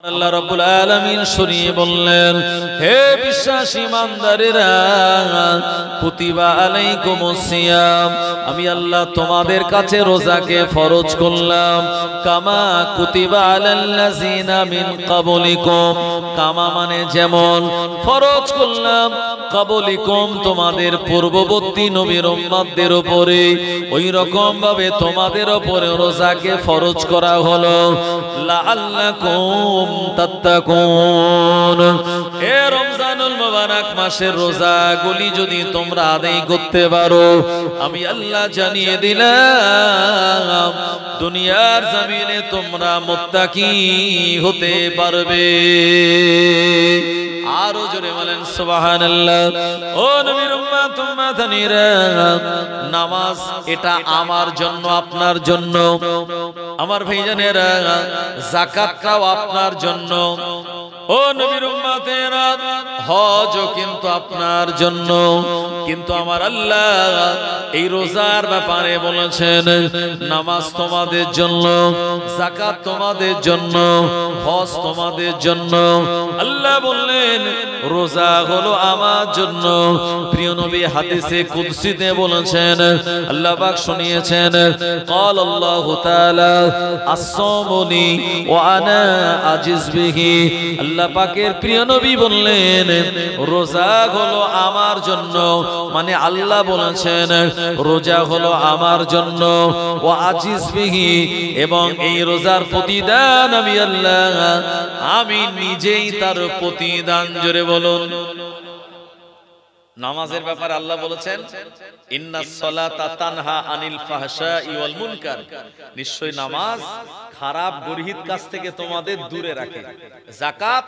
আল্লাহ রাব্বুল আলামিন শুনিয়ে বললেন, হে বিশ্বাসী ইমানদারেরা, কুতিবা আলাইকুমুস সিয়াম, আমি আল্লাহ তোমাদের কাছে রোজাকে ফরজ করলাম, কামা কুতিবা আলাল্লাযিনা মিন ক্বাবলিকুম, কামা মানে যেমন, ফরজ করলাম ক্বাবলিকুম তোমাদের পূর্ববর্তী নবীর উম্মতদের উপরে ওই রকম ভাবে তোমাদের উপরে রোজাকে ফরজ করা হলো, লাআল্লাকুম তাত্তাকুন। এ রমজানুল মুবারক মাসের রোজাগুলি যদি তোমরা আদায় করতে পারো, আমি আল্লাহ জানিয়ে দিলাম দুনিয়ার জমিনে তোমরা মুত্তাকি হতে পারবে। আরো জোরে বলেন সুবহানাল্লাহ। ও নবীর উম্মত উম্মাতানিরা, নামাজ এটা আমার জন্য, আপনার জন্য, আমার ভাইজানেরা, যাকাতটাও আপনার জন্য। ও নবীর উম্মতেরা, হজও কিন্তু আপনার জন্য। কিন্তু আমার আল্লাহ এই রোজার ব্যাপারে বলেছেন, নামাজ তোমাদের জন্য, যাকাত তোমাদের জন্য, হজ তোমাদের জন্য। আল্লাহ বললেন রোজা হলো আমার জন্য। প্রিয় নবী হাদিসে কুদসিতে বলেছেন, আল্লাহ পাক শুনিয়েছেন, قال الله تعالى الصوم لي وانا اجز به। আল্লাহ পাকের প্রিয় নবী বললেন রোজা হলো আমার জন্য, মানে আল্লাহ বলেছেন রোজা হলো আমার জন্য, ও আজিজ বিহি, এবং এই রোজার প্রতিদান আমি আল্লাহ, আমি নিজেই তার প্রতিদান। জোরে বলুন। নামাজের ব্যাপারে আল্লাহ বলেছেন, ইন্নাস সালাতা তানহা আনিল ফাহশাই ওয়াল মুনকার, নিশ্চয়ই নামাজ খারাপ গর্হিত কাজ থেকে তোমাদের দূরে রাখে। যাকাত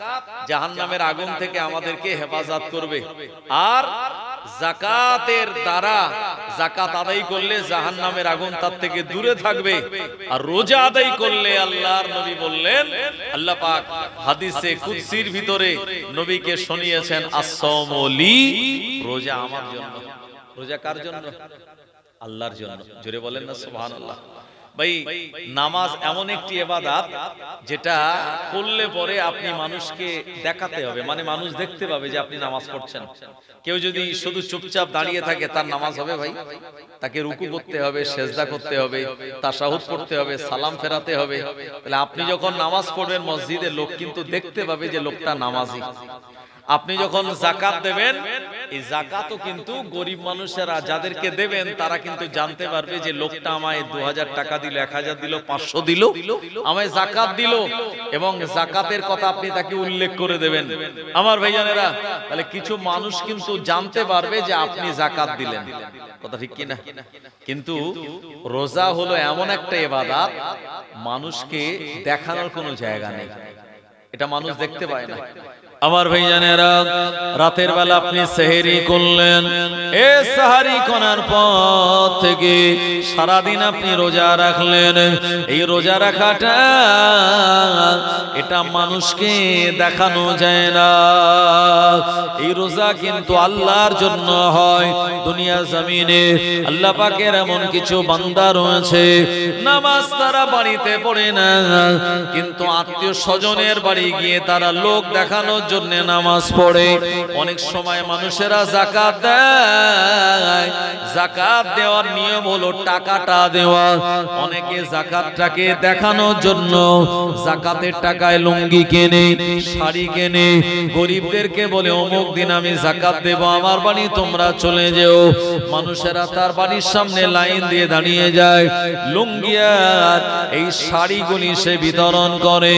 জাহান্নামের আগুন থেকে আমাদেরকে হেফাজত করবে। আর যাকাতের দ্বারা, যাকাত আদায় করলে জাহান্নামের আগুন তার থেকে দূরে থাকবে। আর রোজা আদায় করলে আল্লাহর নবী বললেন, আল্লাহ পাক হাদিসে কুদসির ভিতরে নবীকে শুনিয়েছেন, আস-সাওমু লি, রোজা আমার জন্য। রোজা কার জন্য? আল্লাহর জন্য। জোরে বলেন না সুবহানাল্লাহ। ভাই, নামাজ এমন একটি ইবাদত যেটা করলে পরে আপনি মানুষকে দেখাতে হবে, মানে মানুষ দেখতে পাবে যে আপনি নামাজ পড়ছেন। কেউ যদি শুধু চুপচাপ দাঁড়িয়ে থাকে, তার নামাজ হবে ভাই? তাকে রুকু করতে হবে, সেজদা করতে হবে, তাশাহুদ পড়তে হবে, সালাম ফেরাতে হবে। তাহলে আপনি যখন নামাজ পড়বেন মসজিদে, লোক কিন্তু দেখতে পাবে যে লোকটা নামাজি। আপনি যখন যাকাত দেবেন, এই যাকাতও কিন্তু গরিব মানুষেরা যাদেরকে দেবেন তারা কিন্তু জানতে পারবে যে লোকটা আমায় 2000 টাকা দিল, 1000 দিল, 500 দিল, আমায় যাকাত দিল, এবং যাকাতের কথা আপনি তাকে উল্লেখ করে দেবেন আমার ভাইজানেরা। তাহলে কিছু মানুষ কিন্তু জানতে পারবে যে আপনি যাকাত দিলেন। কথা ঠিক কি না? কিন্তু রোজা হলো এমন একটা ইবাদত, মানুষকে দেখানোর কোনো জায়গা নেই, এটা মানুষ দেখতে পায় না। আমার ভাইজানেরা, রাতের বেলা আপনি সেহরি করলেন, এ সাহারি করার পর থেকে সারাদিন আপনি রোজা রাখলেন। এই রোজা রাখাটা এটা মানুষকে দেখানো যায় না। এই রোজা কিন্তু আল্লাহর জন্য হয়। দুনিয়া জমিনে আল্লাহ পাকের এমন কিছু বান্দা রয়েছে, নামাজ তারা বাড়িতে পড়ে না, কিন্তু আত্মীয় স্বজনের বাড়ি গিয়ে তারা লোক দেখানোর জন্য নামাজ পড়ে। অনেক সময় মানুষেরা যাকাত দেয়, যাকাত দেওয়ার নিয়ম হলো টাকাটা দেওয়া। অনেকে যাকাতটাকে দেখানোর জন্য যাকাতের টাকায় লুঙ্গি কেনে, শাড়ি কেনে, গরিবদেরকে বলে অমুক দিন আমি যাকাত দেব, আমার বাড়ি তোমরা চলে যেও। মানুষেরা তার বাড়ির সামনে লাইন দিয়ে দাঁড়িয়ে যায়, লুঙ্গি আর এই শাড়িগুলি সে বিতরণ করে।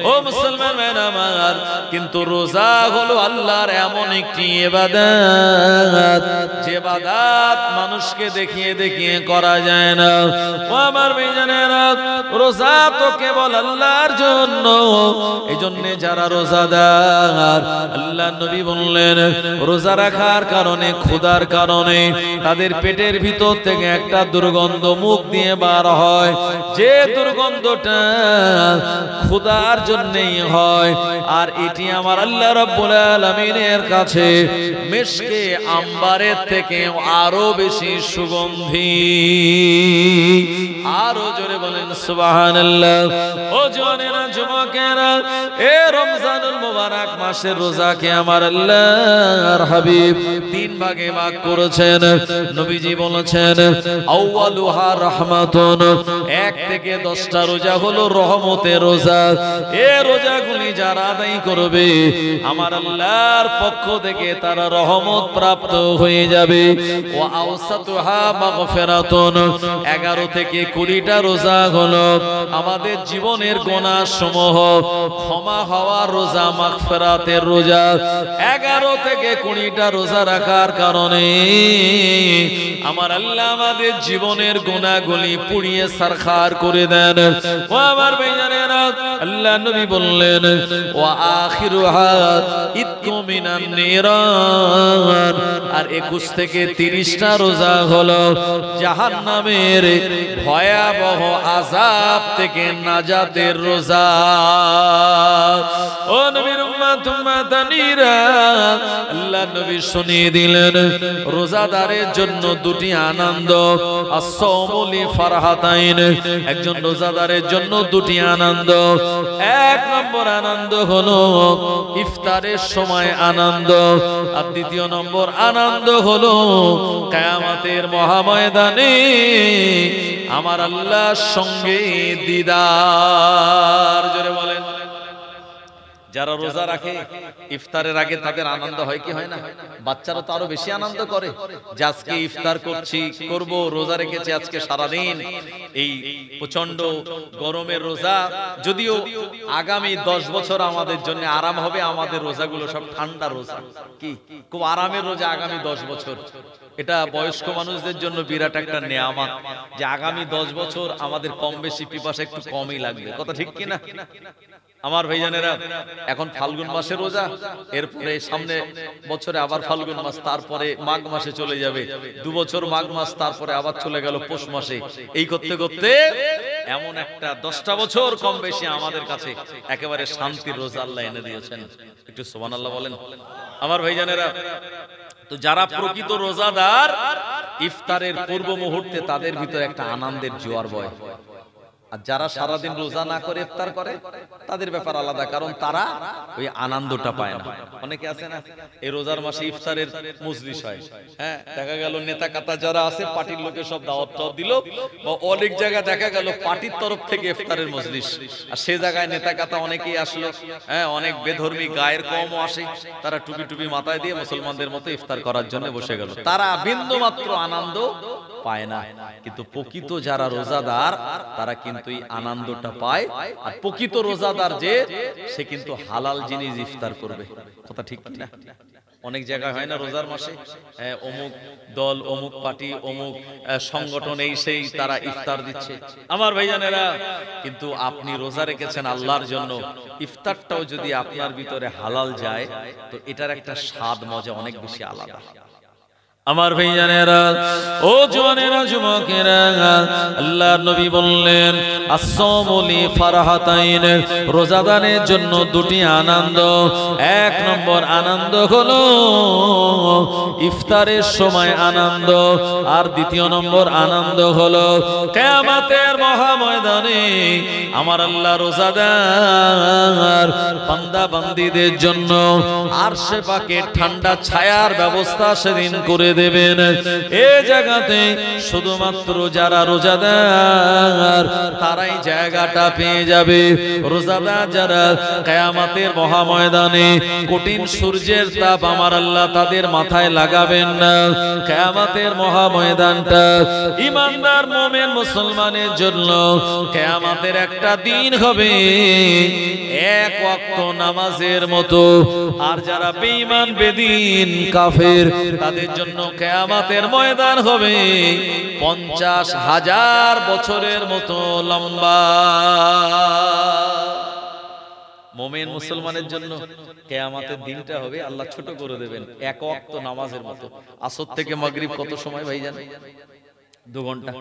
ও মুসলমান ভাইরা আমার, কিন্তু রোজা হলো আল্লাহর এমন একটি ইবাদত, যে ইবাদত মানুষকে দেখিয়ে দেখিয়ে করা যায় না। ও আমার ভাইজানেরা, রোজা তো কেবল আল্লাহর জন্য। এইজন্য যারা রোজাদার, আল্লাহর নবী বললেন রোজা রাখার কারণে, ক্ষুধার কারণে তাদের পেটের ভিতর থেকে একটা দুর্গন্ধ মুখ দিয়ে বার হয়, যে দুর্গন্ধটা ক্ষুধার জন্যই হয়। হয়, আর এটি আমার আল্লাহ রাব্বুল আলামিনের কাছে মিশকে আম্বারের থেকে আরো বেশি সুগন্ধি। আরো জোরে বলেন সুবহানাল্লাহ। ও জওয়ানেরা, যুবকেরা, এ রমজানুল মুবারক মাসের রোজাকে আমার আল্লাহর হাবিব তিন ভাগে ভাগ করেছেন। নবীজি বলেছেন আউয়ালুহা রাহমাতুন, 1 থেকে 10টা রোজা হলো রহমতের রোজা। এই রোজাগুলি যারা আদায় করবে আমার আল্লাহর পক্ষ থেকে তারা রহমত প্রাপ্ত হয়ে যাবে। ওয়া আওসাতুহা মাগফিরাতুন, 11 থেকে 20টা রোজা হলো আমাদের জীবনের গুনাহ সমূহ ক্ষমা হওয়ার রোজা, মাগফিরাতের রোজা। 11 থেকে 20টা রোজা রাখার কারণে আমার আল্লাহ আমাদের জীবনের গুনাহগুলি পুড়িয়ে সারখার করে দেন। ও আমার ভাইজানেরা, আল্লাহ নবী বললেন ওয়া আখিরুহা ইতকু মিনান নিরান, আর 21 থেকে 30টা রোজা হলো জাহান্নামের ভয়াবহ আযাব থেকে নাজাতের রোজা। ও নবীর উম্মত উম্মাতানিরা, আল্লাহ নবী শুনিয়ে দিলেন রোজাদারের জন্য দুটি আনন্দ। as-সাওমু লি ফারহাতাইন, একজন রোজাদারের জন্য দুটি আনন্দ। 1 নম্বর আনন্দ হলো ইফতারের সময় আনন্দ, আর 2য় নম্বর আনন্দ হলো কিয়ামতের মহাময়দানে আমার আল্লাহর সঙ্গে দিদার। জোরে বলেন। যারা রোজা রাখে ইফতারের আগে তাদের আনন্দ হয় কি হয় না? বাচ্চারা তো আরো বেশি আনন্দ করে যে আজকে ইফতার করব, রোজা রেখেছি আজকে সারাদিন। এই প্রচন্ড গরমের রোজা, যদিও আগামী 10 বছর আমাদের জন্য আরাম হবে, আমাদের রোজাগুলো সব ঠান্ডা রোজা, কি খুব আরামের রোজা আগামী 10 বছর। এটা বয়স্ক মানুষদের জন্য বিরাট একটা নেয়ামত যে আগামী 10 বছর আমাদের কম বেশি পিপাসা একটু কমই লাগবে। কথা ঠিক কিনা আমার ভাইজানেরা? এখন ফাল্গুন মাসে রোজা, এরপরে সামনে বছরে আবার ফাল্গুন মাস, তারপরে মাঘ মাসে চলে যাবে 2 বছর মাঘ মাস, তারপরে আবার চলে গেল পৌষ মাসে। এই করতে করতে এমন একটা 10টা বছর কম বেশি আমাদের কাছে একেবারে শান্তির রোজা আল্লাহ এনে দিয়েছেন। একটু সুবহানাল্লাহ বলেন আমার ভাইজানেরা। তো যারা প্রকৃত রোজাদার, ইফতারের পূর্ব মুহূর্তে তাদের ভিতরে একটা আনন্দের জোয়ার বয়। আর যারা সারাদিন রোজা না করে ইফতার করে তাদের ব্যাপার আলাদা, কারণ তারা ওই আনন্দটা পায় না। অনেকে আছে না এই রোজার মাসে ইফতারের মজলিস হয়, হ্যাঁ, দেখা গেল নেতা কাতা যারা আছে পার্টির লোকে সব দাওয়াত দিল, বা অনেক জায়গায় দেখা গেল পার্টির তরফ থেকে ইফতারের মজলিস, আর সে জায়গায় নেতা কাতা অনেকেই আসলো, হ্যাঁ, অনেক বেধর্মী গায়ের কমও আসে, তারা টুপি টুপি মাথায় দিয়ে মুসলমানদের মতো ইফতার করার জন্য বসে গেল, তারা বিন্দু মাত্র আনন্দ পায় না। কিন্তু প্রকৃত যারা রোজাদার তারা কিন্তু এই আনন্দটা পায়। আর প্রকৃত রোজাদার যে, সে কিন্তু হালাল জিনিস ইফতার করবে। কথা ঠিক কিনা? অনেক জায়গায় হয় না রোজার মাসে অমুক দল, অমুক পার্টি, অমুক সংগঠন এই সেই তারা ইফতার দিচ্ছে। আমার ভাইজানেরা, কিন্তু আপনি রোজা রেখেছেন আল্লাহর জন্য, ইফতারটাও যদি আপনার ভিতরে হালাল যায় তো এটার একটা স্বাদ মজা অনেক বেশি আলাদা। আমার ভাইজানেরা, ও জওয়ানেরা, যুবকেরা, আল্লাহর নবী বললেন as-সাওমু লি ফারহাতাইন, রোজাদারের জন্য দুটি আনন্দ। 1 নম্বর আনন্দ হলো ইফতারের সময় আনন্দ, আর 2য় নম্বর আনন্দ হলো কিয়ামতের মহাময়দানে আমার আল্লাহ রোজাদার বান্দা বান্দীদের জন্য আরশে পাকে ঠান্ডা ছায়ার ব্যবস্থা সেদিন করে দেবেন। এই জায়গাতে শুধুমাত্র যারা রোজাদার তারাই জায়গাটা পেয়ে যাবে। রোজাদার যারা, কিয়ামতের মহাময়দানে কঠিন সূর্যের তাপ আমার আল্লাহ তাদের মাথায় লাগাবেন না। কিয়ামতের মহাময়দানটা ঈমানদার মুমিন মুসলমানের জন্য কিয়ামতের একটা দিন হবে 1 ওয়াক্ত নামাজের মতো। আর যারা বেঈমান বেদিন কাফের তাদের জন্য কিয়ামতের ময়দান হবে 50,000 বছরের মতো লম্বা। মুমিন মুসলমানের জন্য কিয়ামতের দিনটা হবে, আল্লাহ ছোট করে দেবেন 1 ওয়াক্ত নামাজের মতো। আসর থেকে মাগরিব কত সময় ভাই জানেন? 2 ঘন্টা।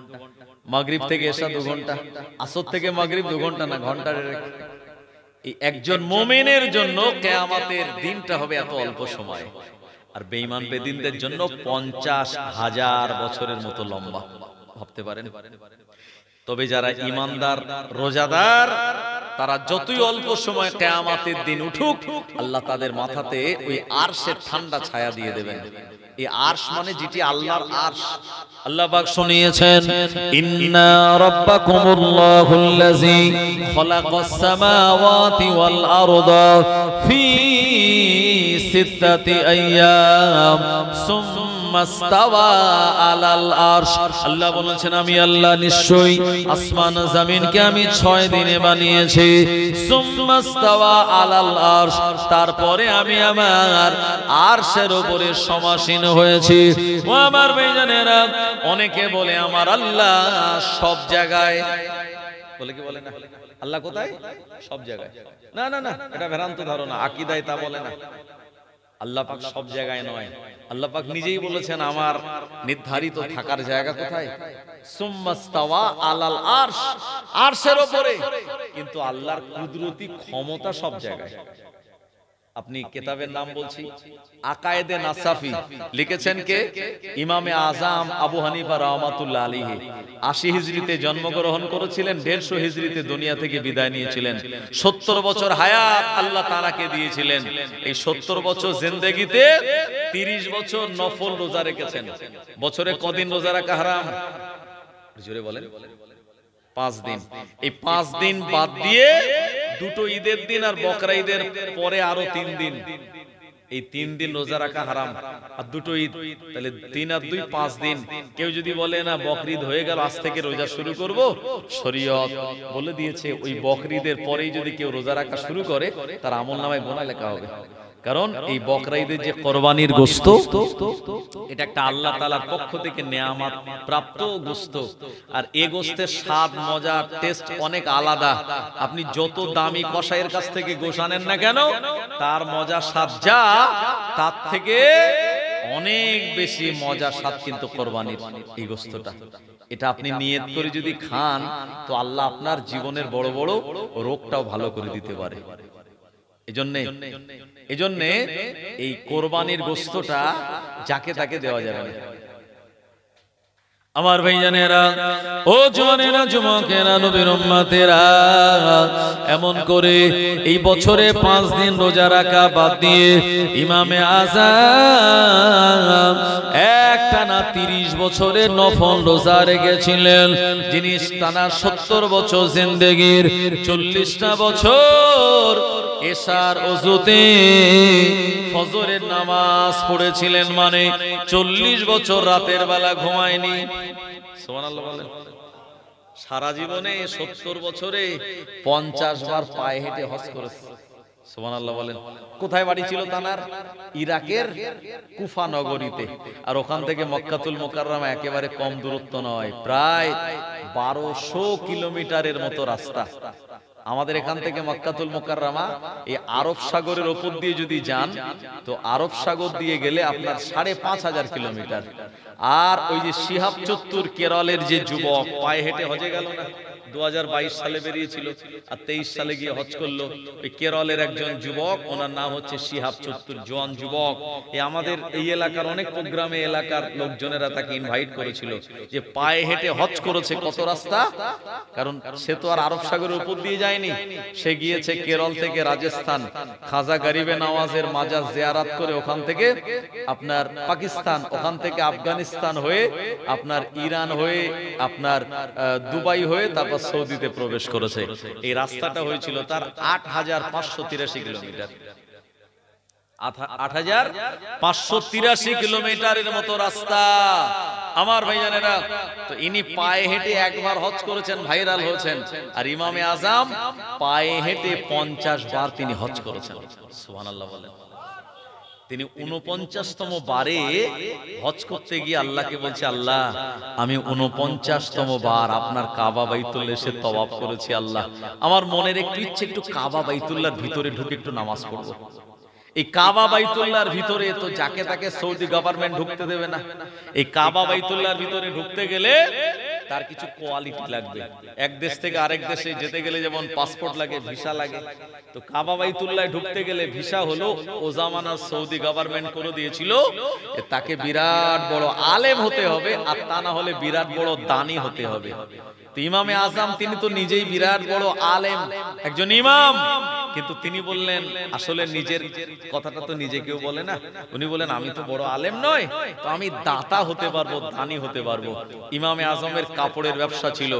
মাগরিব থেকে এশা 2 ঘন্টা, আসর থেকে মাগরিব 2 ঘন্টা না, ঘন্টার। এই একজন মুমিনের জন্য কিয়ামতের দিনটা হবে এত অল্প সময়, আর বেঈমান বেদিনদের জন্য 50,000 বছরের মতো লম্বা। ভাবতে পারেন? তবে যারা ঈমানদার রোজাদার তারা যতই অল্প সময় কিয়ামতের দিন উঠুক, আল্লাহ তাদের মাথাতে ওই আরশের ঠান্ডা ছায়া দিয়ে দেবেন। এই আরশ মানে যেটি আল্লাহর আরশ। আল্লাহ পাক শুনিয়েছেন, ইন্না রাব্বাকুমুল্লাহুল্লাযী খালাকাস সামাওয়াতি ওয়াল আরদা ফি সিত্তাতি আইয়াম সুম্মা ইসতাওয়া আলাল আরশ। আল্লাহ বলেছেন, আমি আল্লাহ নিশ্চয়ই আসমান জমিনকে আমি 6 দিনে বানিয়েছি। সুম্মা ইসতাওয়া আলাল আরশ, তারপরে আমি আমার আরশের উপরে সমাসীন হয়েছি। ও আমার ভাইজানেরা, অনেকে বলে আমার আল্লাহ সব জায়গায়, বলে কি বলে না? আল্লাহ কোথায়? সব জায়গায়। না না না, এটা ভ্রান্ত ধারণা, আকীদায় তা বলে না। আল্লাহ পাক সব জায়গায় নয়, আল্লাহ পাক নিজেই বলেছেন আমার নির্ধারিত থাকার জায়গা কোথায়? সুম্মাস্তাওয়া আলাল আরশ, আরশের উপরে। কিন্তু আল্লাহর কুদরতি ক্ষমতা সব জায়গায়। আপনি কিতাবের নাম বলছি, আকায়েদে নাসাফি লিখেছেন কে? ইমামে আজম আবু হানিফা রাহমাতুল্লাহ আলাইহি। 80 হিজরিতে জন্মগ্রহণ করেছিলেন, 150 হিজরিতে দুনিয়া থেকে বিদায় নিয়েছিলেন। 70 বছর হায়াত আল্লাহ তাআলাকে দিয়েছিলেন। এই 70 বছর জিন্দেগিতে 30 বছর নফল রোজা রেখেছেন। বছরে কদিন রোজা রাখা হারাম? জোরে বলেন। 5 দিন। এই 5 দিন বাদ দিয়ে দুটো ঈদের দিন আর বকরা ঈদের পরে আরো 3 দিন, এই 3 দিন রোজা রাখা হারাম। আর দুটো ঈদ, তাহলে 3 আর 2 5 দিন। কেউ যদি বলে না বকরিদ হয়ে গেল আজ থেকে রোজা শুরু করব, শরীয়ত বলে দিয়েছে ওই বকরিদের পরেই যদি কেউ রোজা রাখা শুরু করে তার আমলনামায় গুনাহ লেখা হবে। কারণ এই বকরা ঈদের যে কোরবানির গোশত, এটা একটা আল্লাহ তাআলার পক্ষ থেকে নেয়ামত প্রাপ্ত গোশত। আর এই গোশতের স্বাদ, মজা, টেস্ট অনেক আলাদা। আপনি যত দামি কসাইয়ের কাছ থেকে গোশত আনেন না কেন, তার মজা স্বাদ যা, তার থেকে অনেক বেশি মজা স্বাদ কিন্তু কোরবানির এই গোশতটা। এটা আপনি নিয়ত করে যদি খান তো আল্লাহ আপনার জীবনের বড় বড় রোগটাও ভালো করে দিতে পারে। এজন্য এই কোরবানির গোশতটা যাকে তাকে দেওয়া যাবে না। আমার ভাইজানেরা, ও জওয়ানেরা, যুবকেরা, নবীর উম্মতেরা, এমন করে এই বছরে 5 দিন রোজা রাখা বাদ দিয়ে ইমামে আযম একটানা 30 বছরের নফল রোজা রেখেছিলেন। যিনি টানা 70 বছর জিন্দেগির 40টা বছর এশার ওযুতে ফজরের নামাজ পড়েছিলেন, মানে 40 বছর রাতের বেলা ঘুমায়নি। সুবহানাল্লাহ বলেন। সারা জীবনে 70 বছরে 50 বার পায়ে হেঁটে হজ করেছে। সুবহানাল্লাহ বলেন। কোথায় বাড়ি ছিল তানার? ইরাকের কুফা নগরীতে। আর ওখান থেকে মক্কাতুল মুকাররমা একেবারে কম দূরত্ব নয়, প্রায় 1200 কিলোমিটারের মতো রাস্তা। আমাদের এখান থেকে মক্কাতুল মুকাররমা এই আরব সাগরের উপর দিয়ে যদি যান তো আরব সাগর দিয়ে গেলে আপনার 5,500 কিলোমিটার। আর ওই যে শিহাব চত্তুর কেরলের যে যুবক পায়ে হেঁটে হজে গেল না, 2022 সালে বেরিয়েছিল আর 23 সালে গিয়ে হজ করলো। ওই কেরলের একজন যুবক, ওনার নাম হচ্ছে শিহাব চত্তুর, জওয়ান যুবক। আমাদের এই এলাকার অনেক প্রোগ্রামে এলাকার লোকজনেরা তাকে ইনভাইট করেছিল যে পায়ে হেঁটে হজ করেছে কত রাস্তা, কারণ সে তো আর আরব সাগরের উপর দিয়ে যায়নি, সে গিয়েছে কেরল থেকে রাজস্থান, খাজা গরিবে নওয়াজের মাজার জিয়ারত করে ওখান থেকে আপনার পাকিস্তান, ওখান থেকে আফগানিস্তান হয়ে আপনার ইরান হয়ে আপনার দুবাই হয়ে তারপর সৌদিতে প্রবেশ করেছে। এই রাস্তাটা হয়েছিল তার 8,583 কিলোমিটার। 8,583 কিলোমিটারের মতো রাস্তা। আমার ভাইজানেরা, তো ইনি পায়ে হেঁটে একবার হজ করেছেন, ভাইরাল হয়েছেন। আর ইমামে আজম পায়ে হেঁটে 50 বার তিনি হজ করেছেন। সুবহানাল্লাহ বলেন। তিনি 49তম বারে হজ করতে গিয়ে আল্লাহকে বলছে, আল্লাহ আমি 49তম বার আপনার কাবা বাইতুল্লাহ এসে তওয়াফ করেছি। আল্লাহ আমার মনের একটু ইচ্ছে, একটু কাবা বাইতুল্লাহর ভিতরে ঢুকে একটু নামাজ পড়ব। এই কাবা বাইতুল্লাহর ভিতরে তো যাকে তাকে সৌদি গভর্নমেন্ট ঢুকতে দেবে না। এই কাবা বাইতুল্লাহর ভিতরে ঢুকতে গেলে তার কিছু কোয়ালিটি লাগবে। এক দেশ থেকে আরেক দেশে যেতে গেলে যেমন পাসপোর্ট লাগে, ভিসা লাগে, তো কাবা বাইতুল্লাহ ঢুকতে গেলে ভিসা হলো ও জামানার সৌদি গভর্নমেন্ট করে দিয়েছিল তাকে বিরাট বড় আলেম হতে হবে, আর তা না হলে বিরাট বড় দানী হতে হবে। তো ইমামে আজম তিনি তো নিজেই বিরাট বড় আলেম, একজন ইমাম, কিন্তু তিনি বললেন আসলে নিজের কথাটা তো নিজে কেউ বলে না। উনি বলেন আমি তো বড় আলেম নয়, তো আমি দাতা হতে পারবো, দানী হতে পারবো। ইমামে আজমের কাপড়ের ব্যবসা ছিল,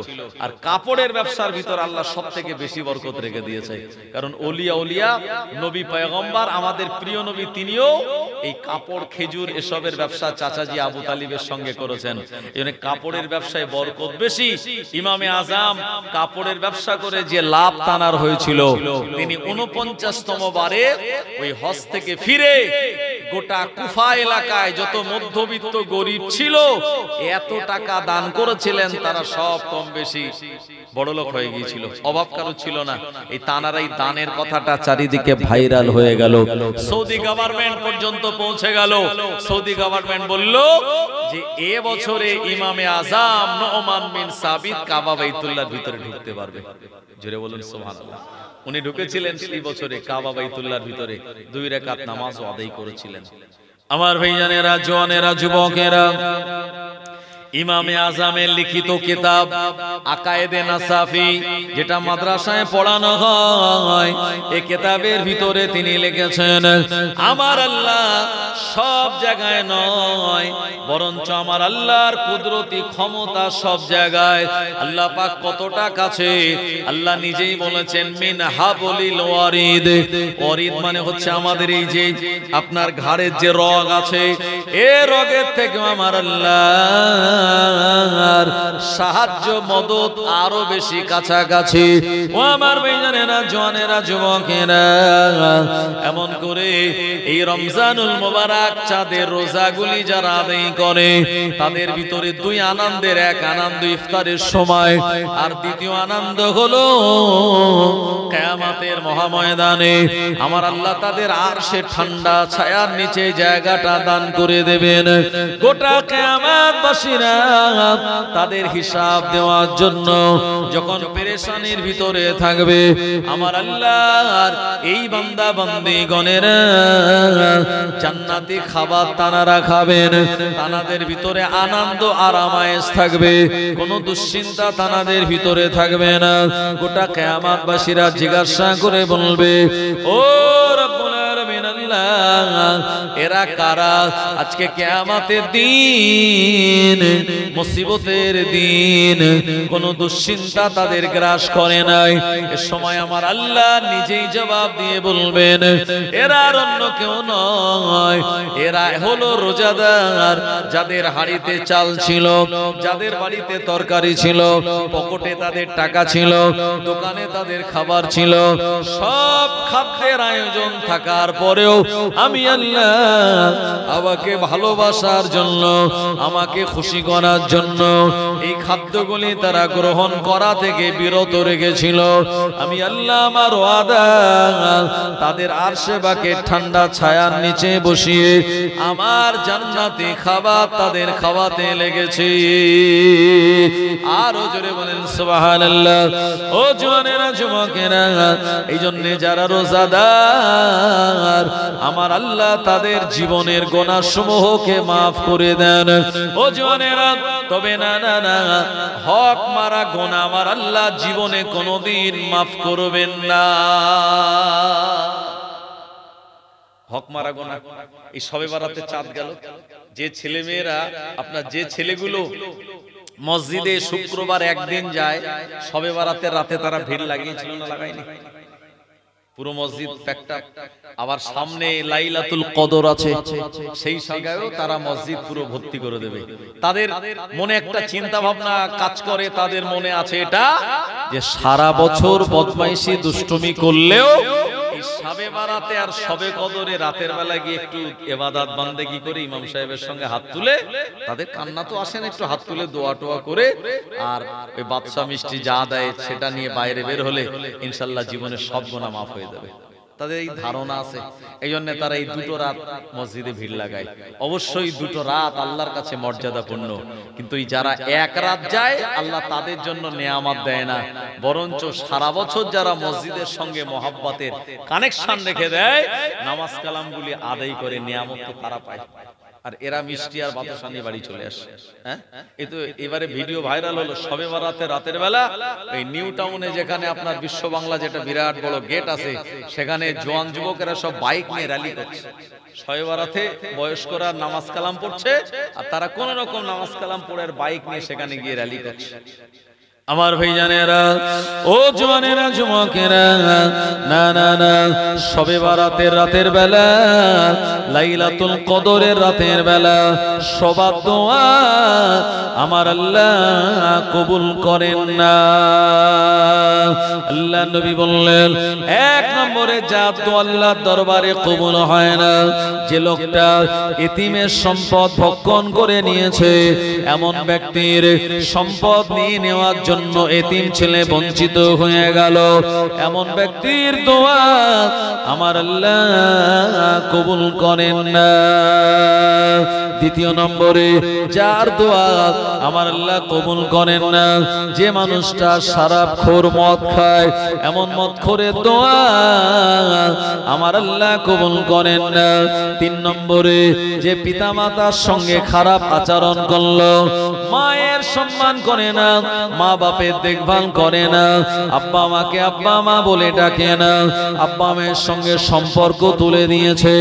আর কাপড়ের ব্যবসার ভিতর আল্লাহ সবথেকে বেশি বরকত রেখে দিয়েছে। কারণ ওলিয়া নবী পয়গম্বর আমাদের প্রিয় নবী তিনিও এই কাপড়, খেজুর এসবের ব্যবসা চাচাজি আবু তালিবের সঙ্গে করেছেন। এজন্য কাপড়ের ব্যবসায় বরকত বেশি। ইমামে আজম কাপড়ের ব্যবসা করে যে লাভ তানার হয়েছিল, তিনি 49তম বারে ওই হজ থেকে ফিরে গোটা কুফা এলাকায় যত মধ্যবিত্ত গরিব ছিল এত টাকা দান করেছিলেন, তারা সব কম বেশি বড়লোক হয়ে গিয়েছিল, অভাব কারো ছিল না। এই তানার এই দানের কথাটা চারিদিকে ভাইরাল হয়ে গেল, সৌদি গভর্নমেন্ট পর্যন্ত পৌঁছে গেল। সৌদি গভর্নমেন্ট বলল যে এ বছরে ইমামে আজম নুমান বিন সাবিত কাবা বাইতুল্লাহর ভিতরে ঢুকতে পারবে। জোরে বলুন সুবহানাল্লাহ। উনি ঢুকেছিলেন সেই বছরে কাবা বাইতুল্লাহর ভিতরে, 2 রাকাত নামাজও আদায় করেছিলেন। আমার ভাইজানেরা, জওয়ানেরা, যুবকেরা, ইমামে আজমের লিখিত কিতাব আকায়েদে নাসাফি, যেটা মাদ্রাসায় পড়ানো হয়, এই কিতাবের ভিতরে তিনি লিখেছেন আমার আল্লাহ সব জায়গায় নয়, বরঞ্চ আমার আল্লাহর কুদরতি ক্ষমতা সব জায়গায়। আল্লাহ পাক কতটা কাছে, আল্লাহ নিজেই বলেছেন মিন হাবলিল ওয়ারিদ। ওয়ারিদ মানে হচ্ছে আমাদের এই যে আপনার ঘাড়ের যে রগ আছে, এই রগের থেকে আমার আল্লাহ সাহায্য মদত আরো বেশি কাছাকাছি। ও আমার ভাইজানেরা, জওয়ানেরা, যুবকেরা, এমন করে এই রমজানুল মুবারক চাঁদের রোজাগুলি যারা আদায় করে, তাদের ভিতরে 2 আনন্দের, এক আনন্দ ইফতারের সময়, আর দ্বিতীয় আনন্দ হলো কিয়ামতের মহাময়দানে আমার আল্লাহ তাদের আরশে ঠান্ডা ছায়ার নিচে জায়গাটা দান করে দেবেন। গোটা কিয়ামতবাসীরা তাদের হিসাব দেওয়ার জন্য যখন পেরেশানির ভিতরে থাকবে, আমার আল্লাহর এই বান্দা বান্দীগণেরা জান্নাতি খাবার তানারা খাবেন। তানাদের ভিতরে আনন্দ আরামায়েশ থাকবে, কোনো দুশ্চিন্তা তানাদের ভিতরে থাকবে না। গোটা কিয়ামতবাসীরা জিজ্ঞাসা করে বলবে, ও রব্বুল আলামিন আল্লাহ, এরা কারা? আজকে কিয়ামতের দিন, মুসিবতের দিন, কোনো দুশ্চিন্তা তাদের গ্রাস করে নাই। এ সময় আমার আল্লাহ নিজেই জবাব দিয়ে বলবেন, এরা আর অন্য কেউ নয়, এরা হলো রোজাদার, যাদের হাড়িতে চাল ছিল, যাদের বাড়িতে তরকারি ছিল, পকেটে তাদের টাকা ছিল, দোকানে তাদের খাবার ছিল, সব খাদ্যের আয়োজন থাকার পরেও আমি আল্লাহ আমাকে ভালোবাসার জন্য, আমাকে খুশি করার জন্য এই খাদ্যগুলি তারা গ্রহণ করা থেকে বিরত রেখেছিল। আমি আল্লাহ আমার ওয়াদা তাদের আরশে বাকে ঠান্ডা ছায়ার নিচে বসিয়ে আমার জান্নাতি খাবার তাদের খাওয়াতে লেগেছে। আরো জোরে বলেন সুবহানাল্লাহ। ও জওয়ানেরা, যুবকেরা, এই জন্য যারা রোজাদার আমার আল্লাহ তাদের জীবনের গুনাহসমূহকে মাফ করে দেন। ও জওয়ানেরা, তবে না না না, হক মারা গুনাহ আমার আল্লাহ জীবনে কোনোদিন মাফ করবেন না। হক মারা গুনাহ, এই শবে বারাতে চাঁদ গেল, যে ছেলে মেয়েরা আপনার, যে ছেলেগুলো মসজিদে শুক্রবার একদিন যায়, শবে বারাতের রাতে তারা ভিড় লাগিয়েছিল না লাগায়নি? পুরো মসজিদ প্যাকটা। আবার সামনে লাইলাতুল কদর আছে, সেই জায়গায়ও তারা মসজিদ পুরো ভর্তি করে দেবে। তাদের মনে একটা চিন্তা ভাবনা কাজ করে, তাদের মনে আছে এটা যে সারা বছর বদমাইশি দুষ্টুমি করলেও এই শবে বারাতে আর শবে কদরে রাতের বেলা গিয়ে একটু ইবাদত বান্দেগি করে ইমাম সাহেবের সঙ্গে হাত তুলে, তাদের কান্না তো আসেন, একটু হাত তুলে দোয়া টোয়া করে আর ওই বাদশা মিষ্টি যা দেয় সেটা নিয়ে বাইরে বের হলে ইনশাআল্লাহ জীবনের সব গুনাহ মাফ হয়ে যাবে। তাদের এই ধারণা আছে, এই জন্য তারা এই দুটো রাত মসজিদে ভিড় লাগায়। অবশ্যই দুটো রাত আল্লাহর কাছে মর্যাদাপূর্ণ, কিন্তু এই যারা এক রাত যায় আল্লাহ তাদের জন্য নেয়ামত দেয় না, বরঞ্চ সারা বছর যারা মসজিদের সঙ্গে মহাব্বতের কানেকশন রেখে দেয়, নামাজ কালামগুলি আদায় করে নেয়ামত তো তারা পায়। আর এরা মিষ্টি আর বাতাসা নিয়ে বাড়ি চলে আসে। হ্যাঁ, এই তো এবারে ভিডিও ভাইরাল হলো শবে বরাতে রাতের বেলা এই নিউ টাউনে, যেখানে আপনার বিশ্ব বাংলা যেটা বিরাট বড় গেট আছে, সেখানে জওয়ান যুবকেরা সব বাইক নিয়ে র্যালি করছে। শবে বরাতে বয়স্করা নামাজ কালাম পড়ছে, আর তারা কোন রকম নামাজ কালাম পড়ে বাইক নিয়ে সেখানে গিয়ে র্যালি করছে। আমার ভাইজানেরা, ও জওয়ানেরা, যুবকেরা, না না না, শবে বরাতের রাতের বেলা, লাইলাতুল কদরের রাতের বেলা সবার দোয়া আমার আল্লাহ কবুল করেন না। আল্লাহ নবী বললেন, এক নম্বরে যা দোয়া আল্লাহর দরবারে কবুল হয় না, যে লোকটা এতিমের সম্পদ ভক্ষণ করে নিয়েছে, এমন ব্যক্তির সম্পদ নিয়ে নেওয়ার জন্য এতিম ছেলে বঞ্চিত হয়ে গেল, এমন ব্যক্তির দোয়া আমার আল্লাহ কবুল করেন না। দ্বিতীয় নম্বরে যার দোয়া আমার আল্লাহ কবুল করেন না, যে মানুষটা শরাবখোর, মদ খায়, এমন মদখোরের দোয়া আমার আল্লাহ কবুল করেন না। তিন নম্বরে যে পিতামাতার সঙ্গে খারাপ আচরণ করলো, মায়ের সম্মান করে না, মা বাপের দেখভাল করে না, আব্বা মাকে আব্বা মা বলে ডাকে না, আব্বা মায়ের সঙ্গে সম্পর্ক তুলে দিয়েছে,